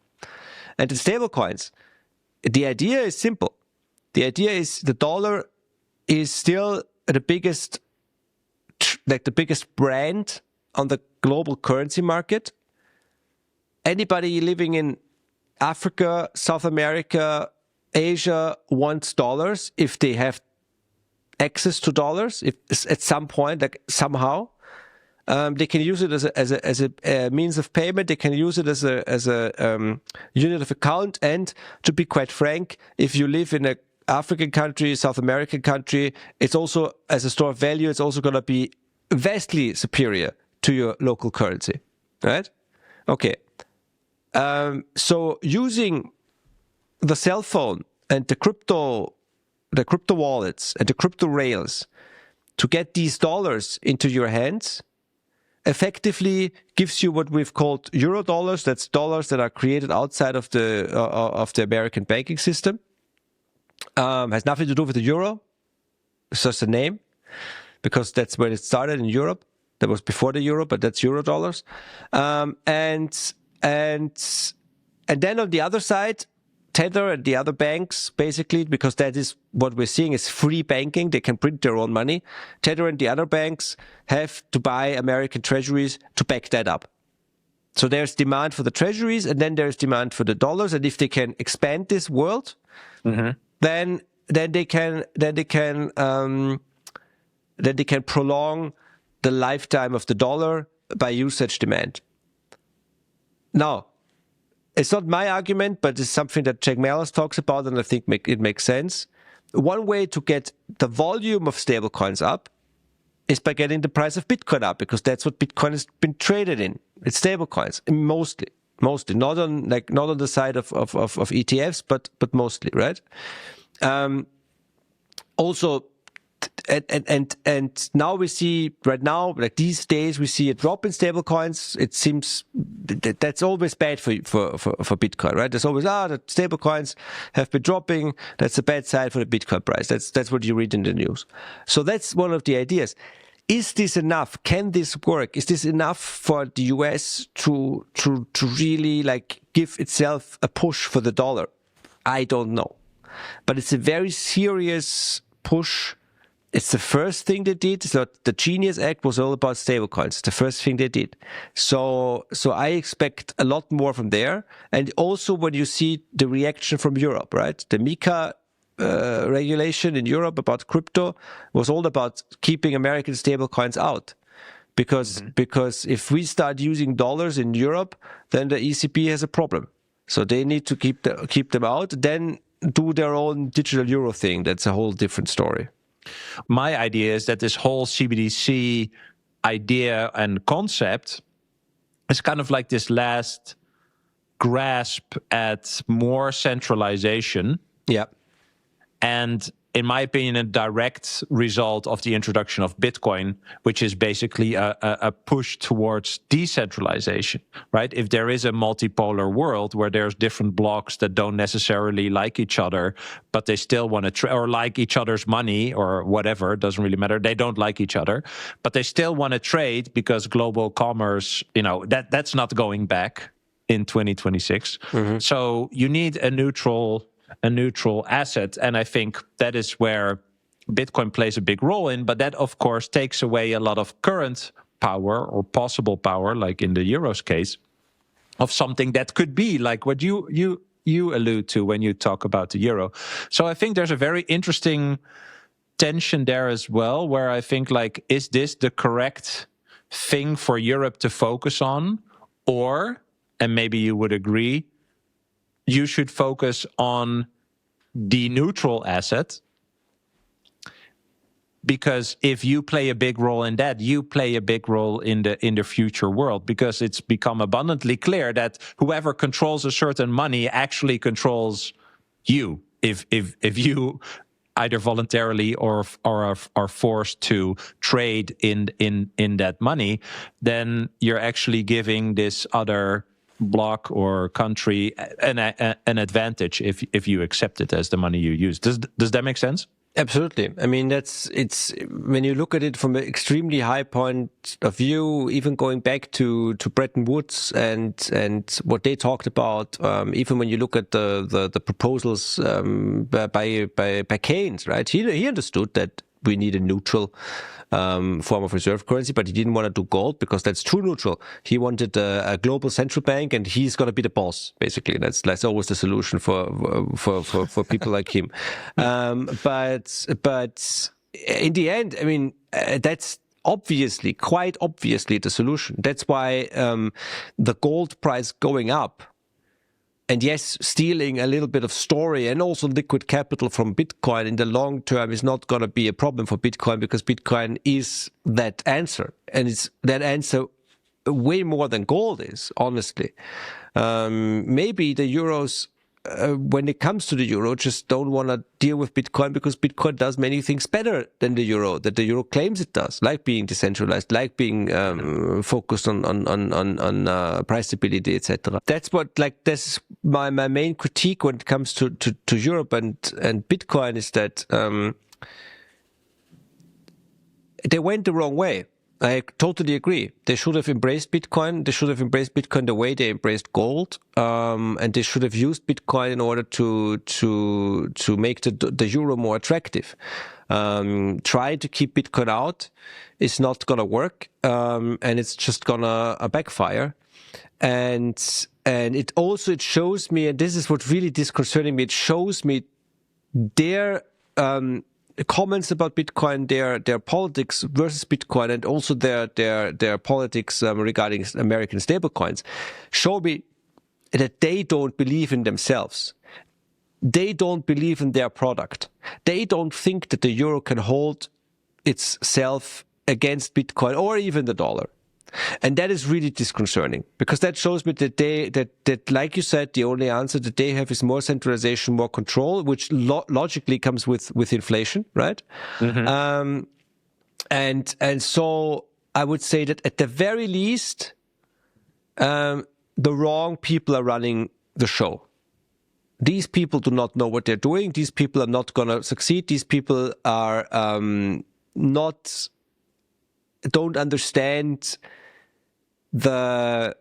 And the stablecoins, the idea is simple. The idea is the dollar is still the biggest brand on the global currency market. Anybody living in Africa, South America, Asia wants dollars if they have access to dollars. If at some point, like somehow, they can use it as a means of payment. They can use it as a unit of account. And to be quite frank, if you live in a African country, South American country, it's also, as a store of value, it's also going to be vastly superior to your local currency, right? Okay. So using the cell phone and the crypto wallets and the crypto rails to get these dollars into your hands effectively gives you what we've called Eurodollars. That's dollars that are created outside of the American banking system. Has nothing to do with the euro. It's just a name, because that's where it started in Europe. That was before the euro, but that's Eurodollars. And then on the other side, Tether and the other banks, basically, because that is what we're seeing is free banking. They can print their own money. Tether and the other banks have to buy American treasuries to back that up. So there's demand for the treasuries, and then there's demand for the dollars. And if they can expand this world, then they can prolong the lifetime of the dollar by usage demand. Now, it's not my argument, but it's something that Jack Mallers talks about, and I think it makes sense. One way to get the volume of stablecoins up is by getting the price of Bitcoin up, because that's what Bitcoin has been traded in. It's stablecoins, mostly, not on the side of ETFs, but mostly, right? Also, and now we see, right now, like these days, we see a drop in stablecoins. It seems that's always bad for Bitcoin, right? There's always, the stablecoins have been dropping. That's a bad side for the Bitcoin price. That's what you read in the news. So that's one of the ideas. Is this enough? Can this work? Is this enough for the US to really like give itself a push for the dollar? I don't know. But it's a very serious push. It's the first thing they did. So the Genius Act was all about stablecoins. It's the first thing they did. So I expect a lot more from there. And also when you see the reaction from Europe, right? The MiCA regulation in Europe about crypto was all about keeping American stablecoins out. Because if we start using dollars in Europe, then the ECB has a problem. So they need to keep them out, then do their own digital euro thing. That's a whole different story. My idea is that this whole CBDC idea and concept is kind of like this last grasp at more centralization. Yeah. And in my opinion, a direct result of the introduction of Bitcoin, which is basically a push towards decentralization, right? If there is a multipolar world where there's different blocks that don't necessarily like each other, but they still want to or like each other's money or whatever, it doesn't really matter. They don't like each other, but they still want to trade because global commerce, that's not going back in 2026. So you need a neutral asset. And I think that is where Bitcoin plays a big role in. But that, of course, takes away a lot of current power or possible power, like in the euro's case, of something that could be like what you allude to when you talk about the euro. So I think there's a very interesting tension there as well, where I think, like, is this the correct thing for Europe to focus on? Or, and maybe you would agree, you should focus on the neutral asset, because if you play a big role in that, you play a big role in the future world, because it's become abundantly clear that whoever controls a certain money actually controls you if you either voluntarily or are forced to trade in that money, then you're actually giving this other bloc or country an advantage if you accept it as the money you use. Does that make sense? Absolutely. I mean, it's when you look at it from an extremely high point of view, even going back to Bretton Woods and what they talked about, even when you look at the proposals by Keynes, right? He understood that we need a neutral form of reserve currency, but he didn't want to do gold because that's too neutral. He wanted a global central bank, and he's got to be the boss. Basically, that's always the solution for people like him. But in the end, I mean, that's quite obviously the solution. That's why the gold price going up. And yes, stealing a little bit of story and also liquid capital from Bitcoin in the long term is not going to be a problem for Bitcoin, because Bitcoin is that answer. And it's that answer way more than gold is, honestly. Maybe the euros, when it comes to the euro, just don't want to deal with Bitcoin because Bitcoin does many things better than the euro, that the euro claims it does, like being decentralized, like being focused on price stability, etc. That's my main critique when it comes to Europe and Bitcoin, is that they went the wrong way. I totally agree. They should have embraced Bitcoin. They should have embraced Bitcoin the way they embraced gold, and they should have used Bitcoin in order to make the euro more attractive. Trying to keep Bitcoin out is not gonna work, and it's just gonna backfire. And it shows me, and this is what really disconcerting me. It shows me their comments about Bitcoin, their politics versus Bitcoin, and also their politics regarding American stablecoins, show me that they don't believe in themselves. They don't believe in their product. They don't think that the euro can hold itself against Bitcoin or even the dollar. And that is really disconcerting, because that shows me that that like you said, the only answer that they have is more centralization, more control, which logically comes with inflation, right? Mm-hmm. And so I would say that at the very least, the wrong people are running the show. These people do not know what they're doing. These people are not going to succeed. These people are don't understand they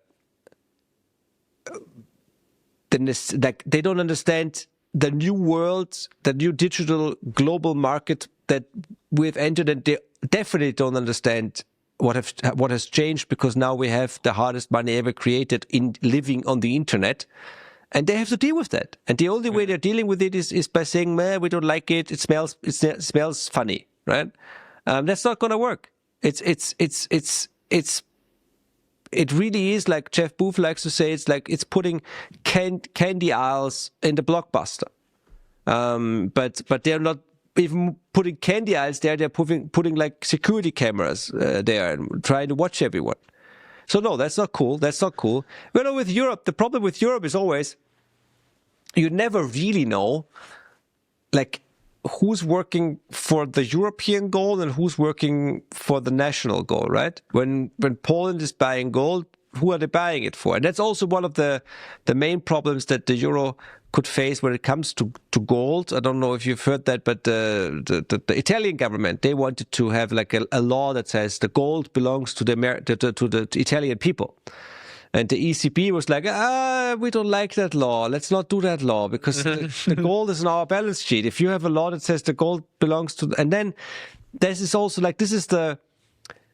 don't understand the new world, the new digital global market that we've entered, and they definitely don't understand what has changed, because now we have the hardest money ever created in living on the internet, and they have to deal with that. And the only way they're dealing with it is by saying, "Man, we don't like it. It smells funny," right? That's not going to work. It really is, like Jeff Booth likes to say, it's putting candy aisles in the Blockbuster. But they're not even putting candy aisles there. They're putting like security cameras there and trying to watch everyone. So no, that's not cool. That's not cool. With Europe, the problem with Europe is always you never really know, like, who's working for the European goal and who's working for the national goal, right? When Poland is buying gold, who are they buying it for? And that's also one of the main problems that the euro could face when it comes to gold. I don't know if you've heard that, but the Italian government, they wanted to have like a law that says the gold belongs to the Italian people. And the ECB was like, we don't like that law. Let's not do that law, because the gold is on our balance sheet. If you have a law that says the gold belongs to... And then this is also like, this is the...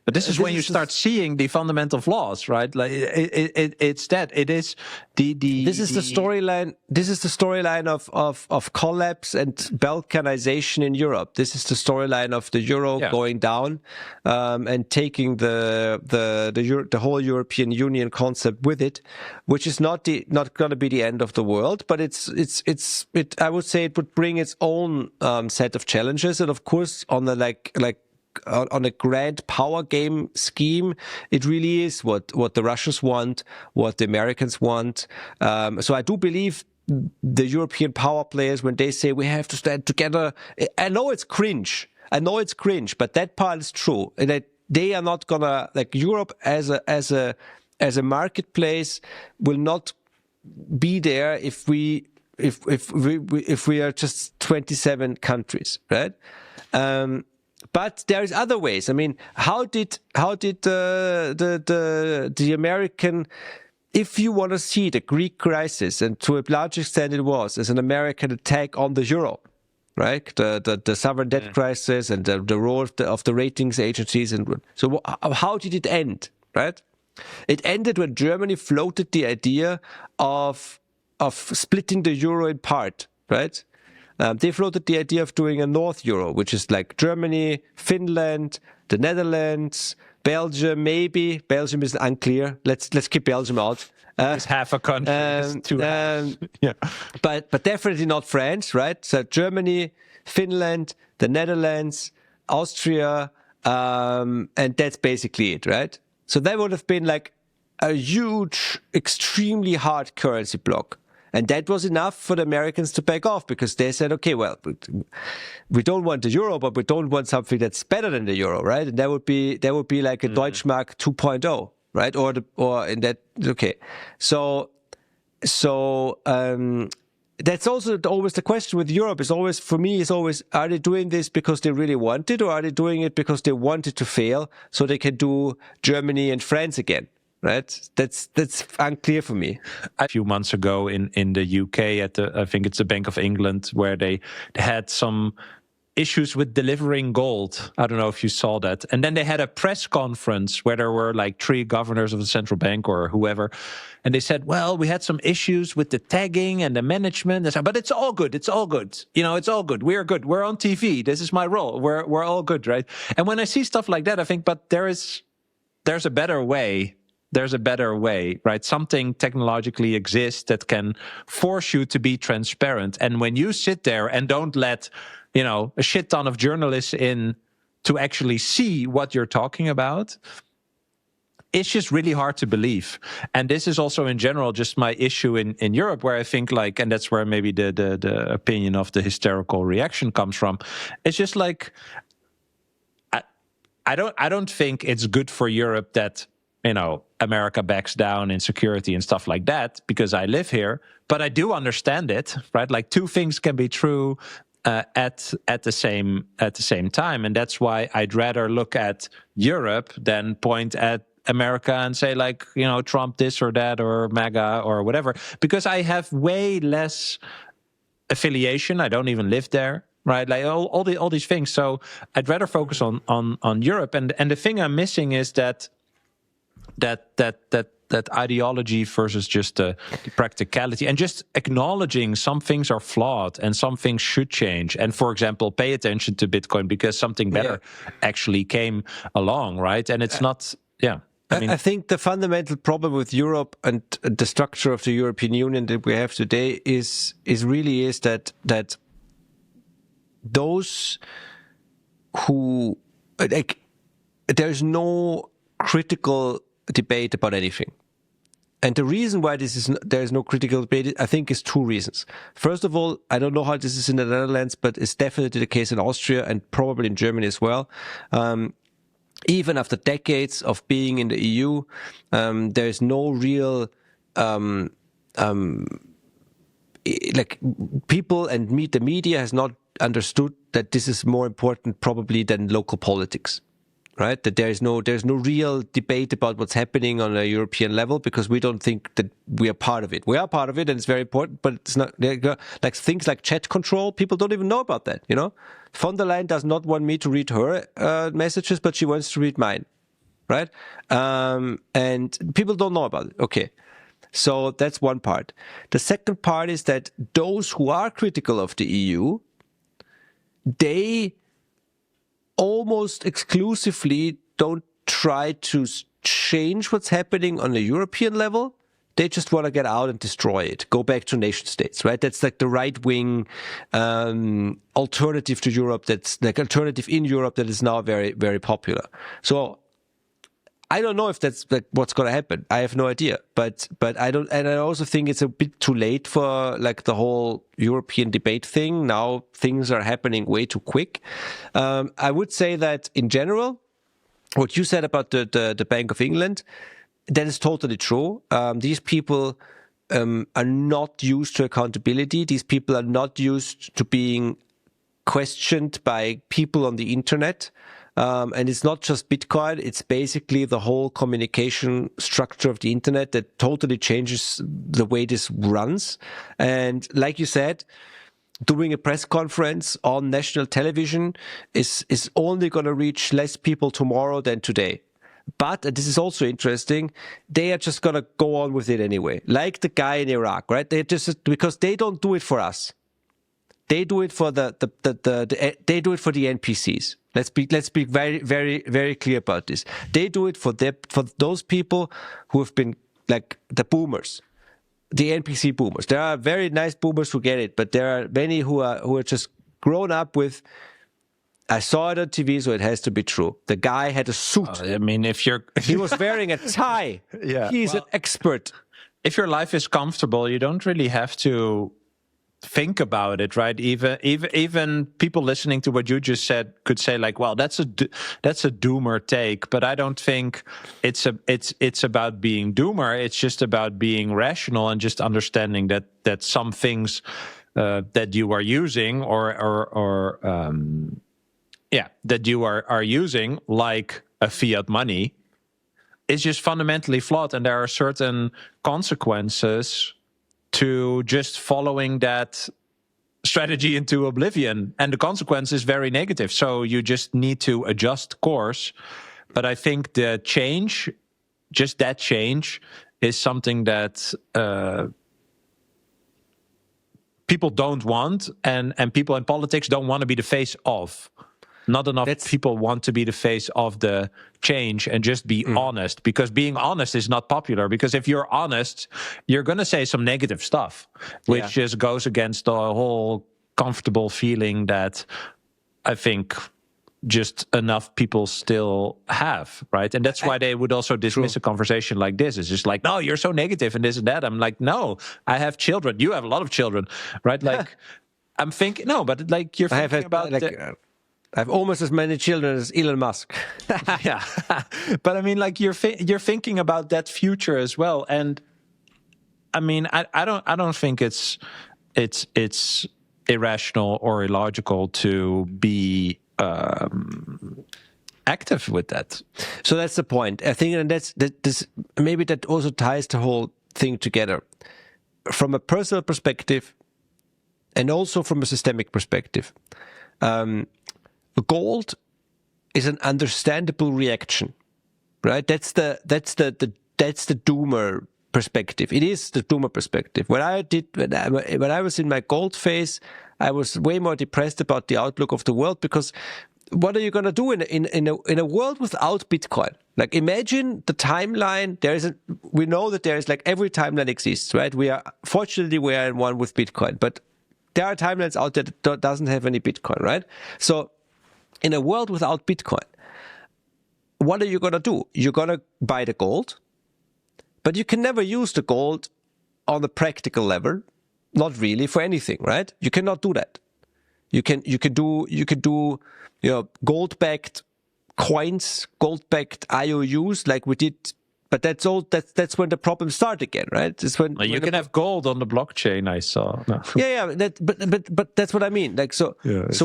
But this is when you start seeing the fundamental flaws, right? Like it's that. It is the This is the storyline. This is the storyline of collapse and balkanization in Europe. This is the storyline of the euro going down, and taking the whole European Union concept with it, which is not going to be the end of the world, but it I would say it would bring its own set of challenges, and of course on the on a grand power game scheme, it really is what the Russians want, what the Americans want. So I do believe the European power players when they say we have to stand together. I know it's cringe. But that part is true. That they are not gonna, like, Europe as a marketplace will not be there if we are just 27 countries, right? But there is other ways. I mean, how did the American, if you want to see the Greek crisis, and to a large extent it was, as an American attack on the euro, right? The sovereign debt crisis and the role of the ratings agencies, and so how did it end, right? It ended when Germany floated the idea of splitting the euro in part, right? They floated the idea of doing a North Euro, which is like Germany, Finland, the Netherlands, Belgium, maybe. Belgium is unclear. Let's keep Belgium out. It's half a country. Yeah. But definitely not France, right? So Germany, Finland, the Netherlands, Austria, and that's basically it, right? So that would have been like a huge, extremely hard currency block. And that was enough for the Americans to back off, because they said, okay, well, we don't want the euro, but we don't want something that's better than the euro, right? And that would be like a Deutschmark 2.0, right? Or in that, okay. So that's also always the question with Europe. Is always, for me, is always, are they doing this because they really want it, or are they doing it because they want it to fail so they can do Germany and France again? Right, that's unclear for me. A few months ago in the UK at I think it's the Bank of England, where they had some issues with delivering gold. I don't know if you saw that. And then they had a press conference where there were like 3 governors of the central bank or whoever, and they said, well, we had some issues with the tagging and the management, but it's all good. It's all good. You know, it's all good. We're good. We're on TV. This is my role. We're all good, right? And when I see stuff like that, I think, but there's a better way. There's a better way, right? Something technologically exists that can force you to be transparent. And when you sit there and don't let, a shit ton of journalists in to actually see what you're talking about, it's just really hard to believe. And this is also in general just my issue in Europe, where I think like, and that's where maybe the opinion of the hysterical reaction comes from. It's just like, I don't think it's good for Europe that, America backs down in security and stuff like that, because I live here. But I do understand it, right? Like, 2 things can be true at the same time, and that's why I'd rather look at Europe than point at America and say like, Trump this or that or MAGA or whatever, because I have way less affiliation. I don't even live there. Right, like all these things. So I'd rather focus on Europe, and the thing I'm missing is that ideology versus just the practicality, and just acknowledging some things are flawed and some things should change. And for example, pay attention to Bitcoin because something better actually came along, right? And it's not, I think the fundamental problem with Europe and the structure of the European Union that we have today is that those who, like, there's no critical debate about anything. And the reason why there is no critical debate, I think, is 2 reasons. First of all, I don't know how this is in the Netherlands, but it's definitely the case in Austria and probably in Germany as well. Even after decades of being in the EU, there is no real like, people and the media has not understood that this is more important probably than local politics, right? That there's no real debate about what's happening on a European level, because we don't think that we are part of it. We are part of it, and it's very important, but it's not like things like chat control. People don't even know about that. Von der Leyen does not want me to read her messages, but she wants to read mine, right? And people don't know about it. Okay. So that's one part. The second part is that those who are critical of the EU, they almost exclusively don't try to change what's happening on a European level. They just want to get out and destroy it, go back to nation states, right? That's like the right-wing alternative to Europe, that's like alternative in Europe that is now very, very popular. So I don't know if that's like what's going to happen. I have no idea. But I don't, and I also think it's a bit too late for like the whole European debate thing. Now things are happening way too quick. I would say that in general, what you said about the Bank of England, that is totally true. These people are not used to accountability. These people are not used to being questioned by people on the internet. And it's not just Bitcoin, it's basically the whole communication structure of the internet that totally changes the way this runs. And like you said, doing a press conference on national television is only going to reach less people tomorrow than today. But, and this is also interesting, they are just going to go on with it anyway. Like the guy in Iraq, right? They just, because they don't do it for us. They do it for they do it for the NPCs. Let's be very, very, very clear about this. They do it for those people who have been like the boomers, the NPC boomers. There are very nice boomers who get it, but there are many who are just grown up with, I saw it on TV, so it has to be true. The guy had a suit. I mean, he was wearing a tie. Yeah, he's an expert. If your life is comfortable, you don't really have to think about it, right? Even people listening to what you just said could say like, well, that's a doomer take, but I don't think it's about being doomer. It's just about being rational and just understanding that some things that you are using that you are using, like a fiat money, is just fundamentally flawed, and there are certain consequences to just following that strategy into oblivion, and the consequence is very negative. So you just need to adjust course. But I think the change, just that change, is something that people don't want, and people in politics don't want to be the face of. Not enough people want to be the face of the change and just be honest, because being honest is not popular. Because if you're honest, you're going to say some negative stuff, which just goes against the whole comfortable feeling that I think just enough people still have, right? And that's why they would also dismiss a conversation like this. It's just like, no, you're so negative and this and that. I'm like, no, I have children. You have a lot of children, right? Like, I'm thinking, no, but like you're thinking about... I have almost as many children as Elon Musk. Yeah, but I mean, like you're thinking about that future as well, and I mean, I don't think it's irrational or illogical to be active with that. So that's the point. I think, and that's maybe that also ties the whole thing together from a personal perspective, and also from a systemic perspective. Gold is an understandable reaction, right? That's the doomer perspective. It is the doomer perspective. When I was in my gold phase, I was way more depressed about the outlook of the world, because what are you going to do in a world without Bitcoin? Like, imagine the timeline. We know that there is, like, every timeline exists, right? Fortunately we are in one with Bitcoin, but there are timelines out there that doesn't have any Bitcoin, right? So in a world without Bitcoin, what are you going to do? You're going to buy the gold, but you can never use the gold on a practical level, not really for anything, right? You cannot do that. You can do gold-backed coins, gold-backed IOUs like we did. But that's when the problems start again, right? It's when you can have gold on the blockchain. I saw. No. Yeah. But that's what I mean. Like, so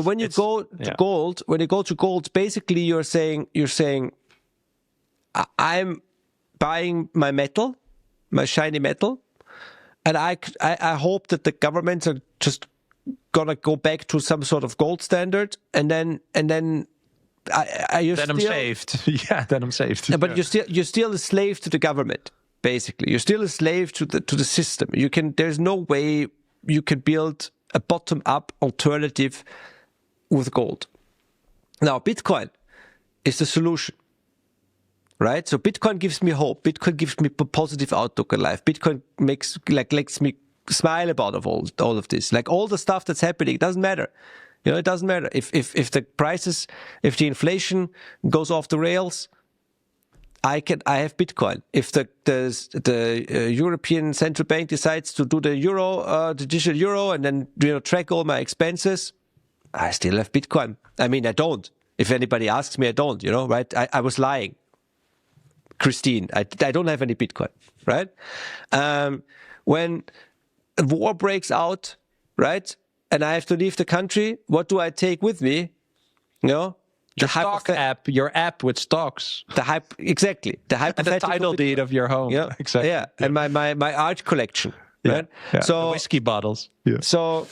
when you go to gold, basically you're saying I'm buying my metal, my shiny metal, and I hope that the governments are just gonna go back to some sort of gold standard, and then. I'm saved. Yeah, then I'm saved. Yeah, but you're still a slave to the government. Basically, you're still a slave to the system. There's no way you can build a bottom-up alternative with gold. Now, Bitcoin is the solution, right? So Bitcoin gives me hope. Bitcoin gives me a positive outlook in life. Bitcoin lets me smile about all of this. Like, all the stuff that's happening, it doesn't matter. It doesn't matter if the prices, if the inflation goes off the rails. I have Bitcoin. If the European Central Bank decides to do the digital euro, and then track all my expenses, I still have Bitcoin. I mean, I don't. If anybody asks me, I don't. Right? I was lying, Christine. I don't have any Bitcoin. Right? When a war breaks out, right, and I have to leave the country, what do I take with me? Your stock app, your app with stocks. Exactly. The hypothetical and the title deed of your home. Yeah, exactly. Yeah, and my art collection. Right? Yeah. So the whiskey bottles. Yeah. So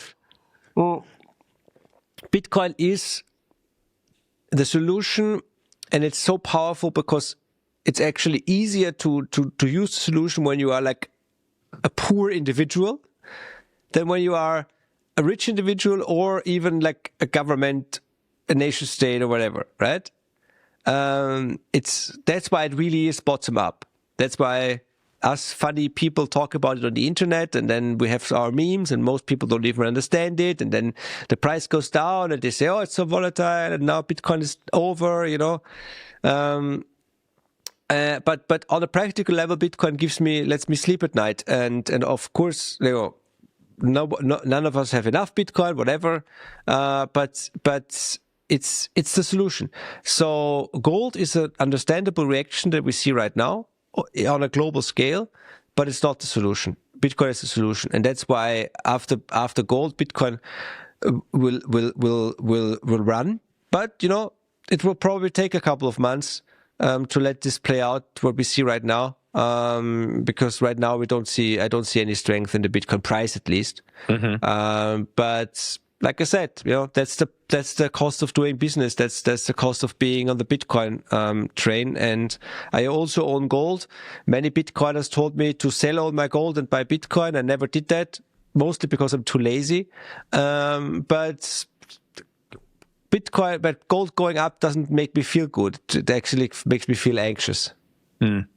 Bitcoin is the solution, and it's so powerful because it's actually easier to use the solution when you are like a poor individual than when you are a rich individual or even like a government, a nation state or whatever, right? That's why it really is bottom up. That's why us funny people talk about it on the internet, and then we have our memes, and most people don't even understand it, and then the price goes down, and they say, "Oh, it's so volatile, and now Bitcoin is over," But on a practical level, Bitcoin lets me sleep at night, and of course, none of us have enough Bitcoin, whatever. But it's the solution. So gold is an understandable reaction that we see right now on a global scale, but it's not the solution. Bitcoin is the solution, and that's why after gold, Bitcoin will run. But it will probably take a couple of months to let this play out. What we see right now. Because right now I don't see any strength in the Bitcoin price, at least. Mm-hmm. But like I said, that's the cost of doing business. That's the cost of being on the Bitcoin train. And I also own gold. Many Bitcoiners told me to sell all my gold and buy Bitcoin. I never did that, mostly because I'm too lazy. But gold going up doesn't make me feel good. It actually makes me feel anxious. Mm.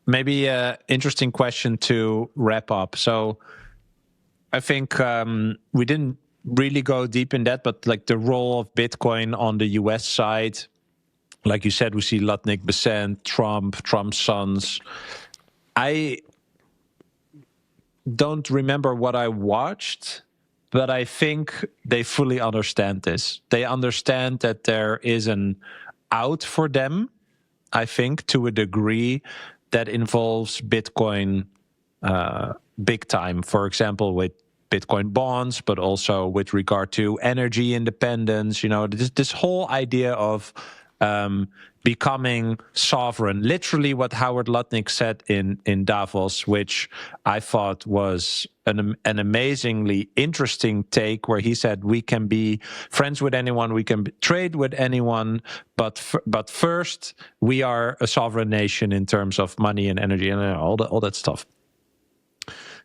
Maybe an interesting question to wrap up. So I think we didn't really go deep in that, but like the role of Bitcoin on the US side, like you said, we see Lutnick, Besant, Trump's sons. I don't remember what I watched, but I think they fully understand this. They understand that there is an out for them, I think, to a degree that involves Bitcoin big time. For example, with Bitcoin bonds, but also with regard to energy independence. This whole idea of becoming sovereign. Literally what Howard Lutnick said in Davos, which I thought was an amazingly interesting take, where he said we can be friends with anyone, we can trade with anyone, but first we are a sovereign nation in terms of money and energy and all that stuff.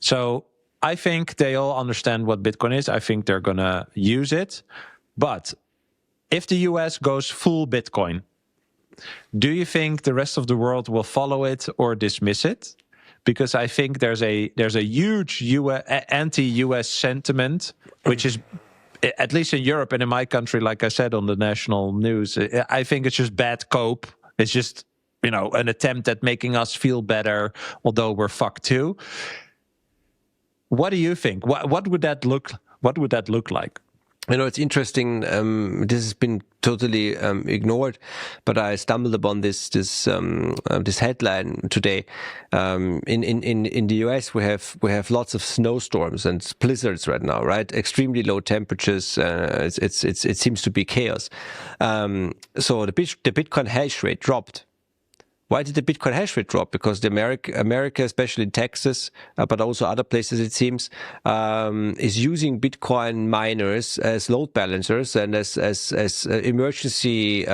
So I think they all understand what Bitcoin is. I think they're going to use it. But if the US goes full Bitcoin, do you think the rest of the world will follow it or dismiss it? Because I think there's a huge anti-US sentiment, which is, at least in Europe and in my country, like I said on the national news, I think it's just bad cope. It's just, an attempt at making us feel better, although we're fucked too. What do you think? What would that look like? It's interesting. This has been totally ignored, but I stumbled upon this headline today. In the US, we have lots of snowstorms and blizzards right now, right? Extremely low temperatures. It seems to be chaos. So the Bitcoin hash rate dropped. Why did the Bitcoin hash rate drop? Because the America, especially in Texas, but also other places, it seems, is using Bitcoin miners as load balancers and as emergency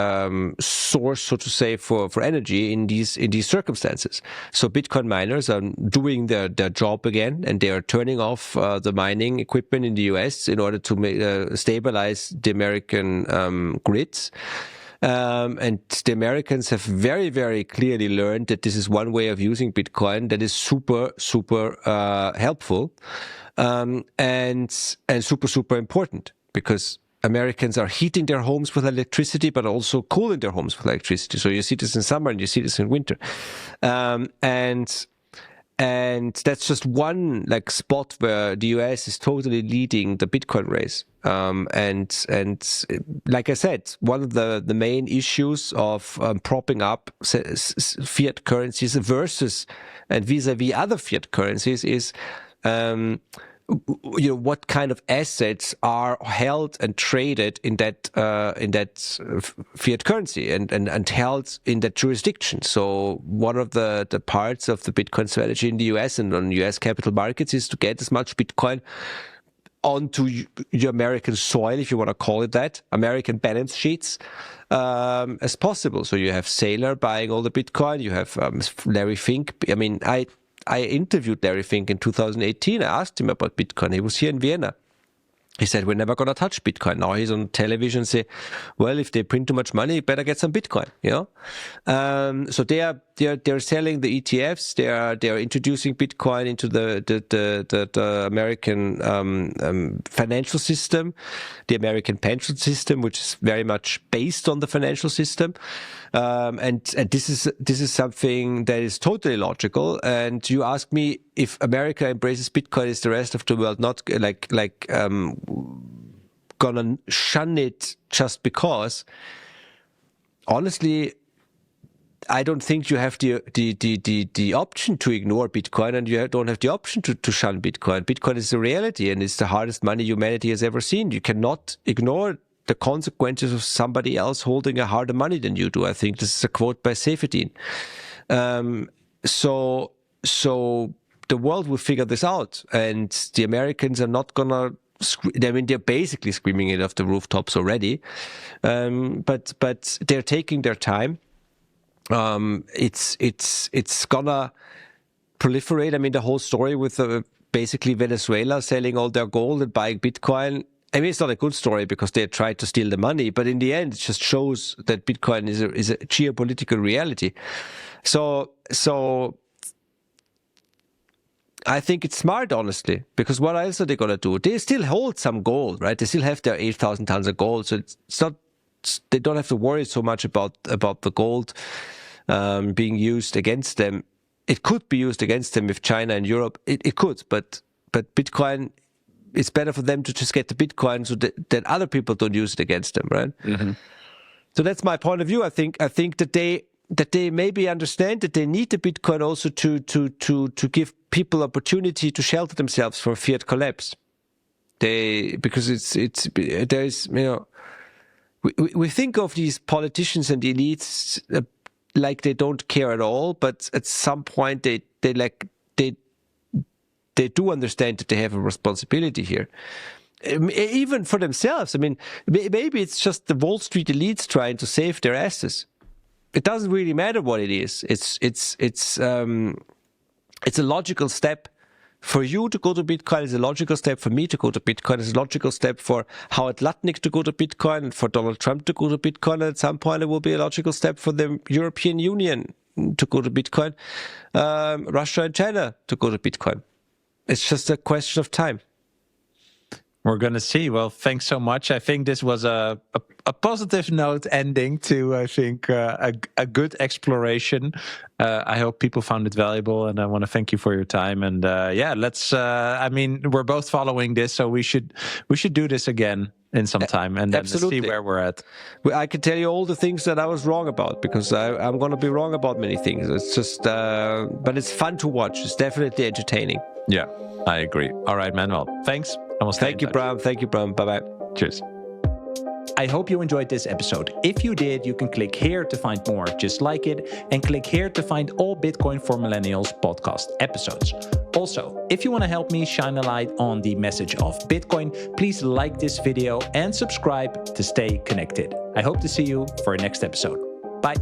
source, so to say, for energy in these circumstances. So Bitcoin miners are doing their job again, and they are turning off the mining equipment in the US in order to stabilize the American grids. And the Americans have very, very clearly learned that this is one way of using Bitcoin that is super, super helpful and super, super important, because Americans are heating their homes with electricity, but also cooling their homes with electricity. So you see this in summer and you see this in winter. And that's just one like spot where the US is totally leading the Bitcoin race. And like I said, one of the main issues of propping up fiat currencies versus and vis-a-vis other fiat currencies is what kind of assets are held and traded in that fiat currency and held in that jurisdiction. So one of the parts of the Bitcoin strategy in the US and on US capital markets is to get as much Bitcoin onto your American soil, if you want to call it that, American balance sheets, as possible. So you have Saylor buying all the Bitcoin, you have Larry Fink. I mean, I interviewed Larry Fink in 2018. I asked him about Bitcoin. He was here in Vienna. He said, we're never going to touch Bitcoin. Now he's on television say, well, if they print too much money, better get some Bitcoin, So they're selling the ETFs. They're introducing Bitcoin into the American financial system, the American pension system, which is very much based on the financial system. And this is something that is totally logical. And you ask me if America embraces Bitcoin, is the rest of the world not gonna shun it just because? Honestly, I don't think you have the option to ignore Bitcoin, and you don't have the option to shun Bitcoin. Bitcoin is a reality, and it's the hardest money humanity has ever seen. You cannot ignore the consequences of somebody else holding a harder money than you do. I think this is a quote by Seyfedin. So the world will figure this out, and the Americans are not gonna. I mean, they're basically screaming it off the rooftops already, but they're taking their time. It's gonna proliferate. I mean, the whole story with basically Venezuela selling all their gold and buying Bitcoin. I mean, it's not a good story because they tried to steal the money, but in the end, it just shows that Bitcoin is a geopolitical reality. So I think it's smart, honestly, because what else are they going to do? They still hold some gold, right? They still have their 8,000 tons of gold, so it's not. They don't have to worry so much about the gold being used against them. It could be used against them with China and Europe. It could, but Bitcoin. It's better for them to just get the Bitcoin so that other people don't use it against them, right? Mm-hmm. So that's my point of view. I think that they maybe understand that they need the Bitcoin also to give people opportunity to shelter themselves from fiat collapse. Because there's we think of these politicians and the elites like they don't care at all, but at some point they do understand that they have a responsibility here, even for themselves. I mean, maybe it's just the Wall Street elites trying to save their asses. It doesn't really matter what it is. It's a logical step for you to go to Bitcoin. It's a logical step for me to go to Bitcoin. It's a logical step for Howard Lutnick to go to Bitcoin and for Donald Trump to go to Bitcoin. And at some point, it will be a logical step for the European Union to go to Bitcoin, Russia and China to go to Bitcoin. It's just a question of time. We're going to see. Well, thanks so much. I think this was a positive note ending to, I think, a good exploration. I hope people found it valuable, and I want to thank you for your time. And let's. I mean, we're both following this, so we should do this again in some time, and then see where we're at. I can tell you all the things that I was wrong about, because I'm going to be wrong about many things. It's just, but it's fun to watch. It's definitely entertaining. Yeah, I agree. All right, Manuel. Thanks. Thank you, Bram. Thank you, Bram. Bye-bye. Cheers. I hope you enjoyed this episode. If you did, you can click here to find more just like it, and click here to find all Bitcoin for Millennials podcast episodes. Also, if you want to help me shine a light on the message of Bitcoin, please like this video and subscribe to stay connected. I hope to see you for our next episode. Bye.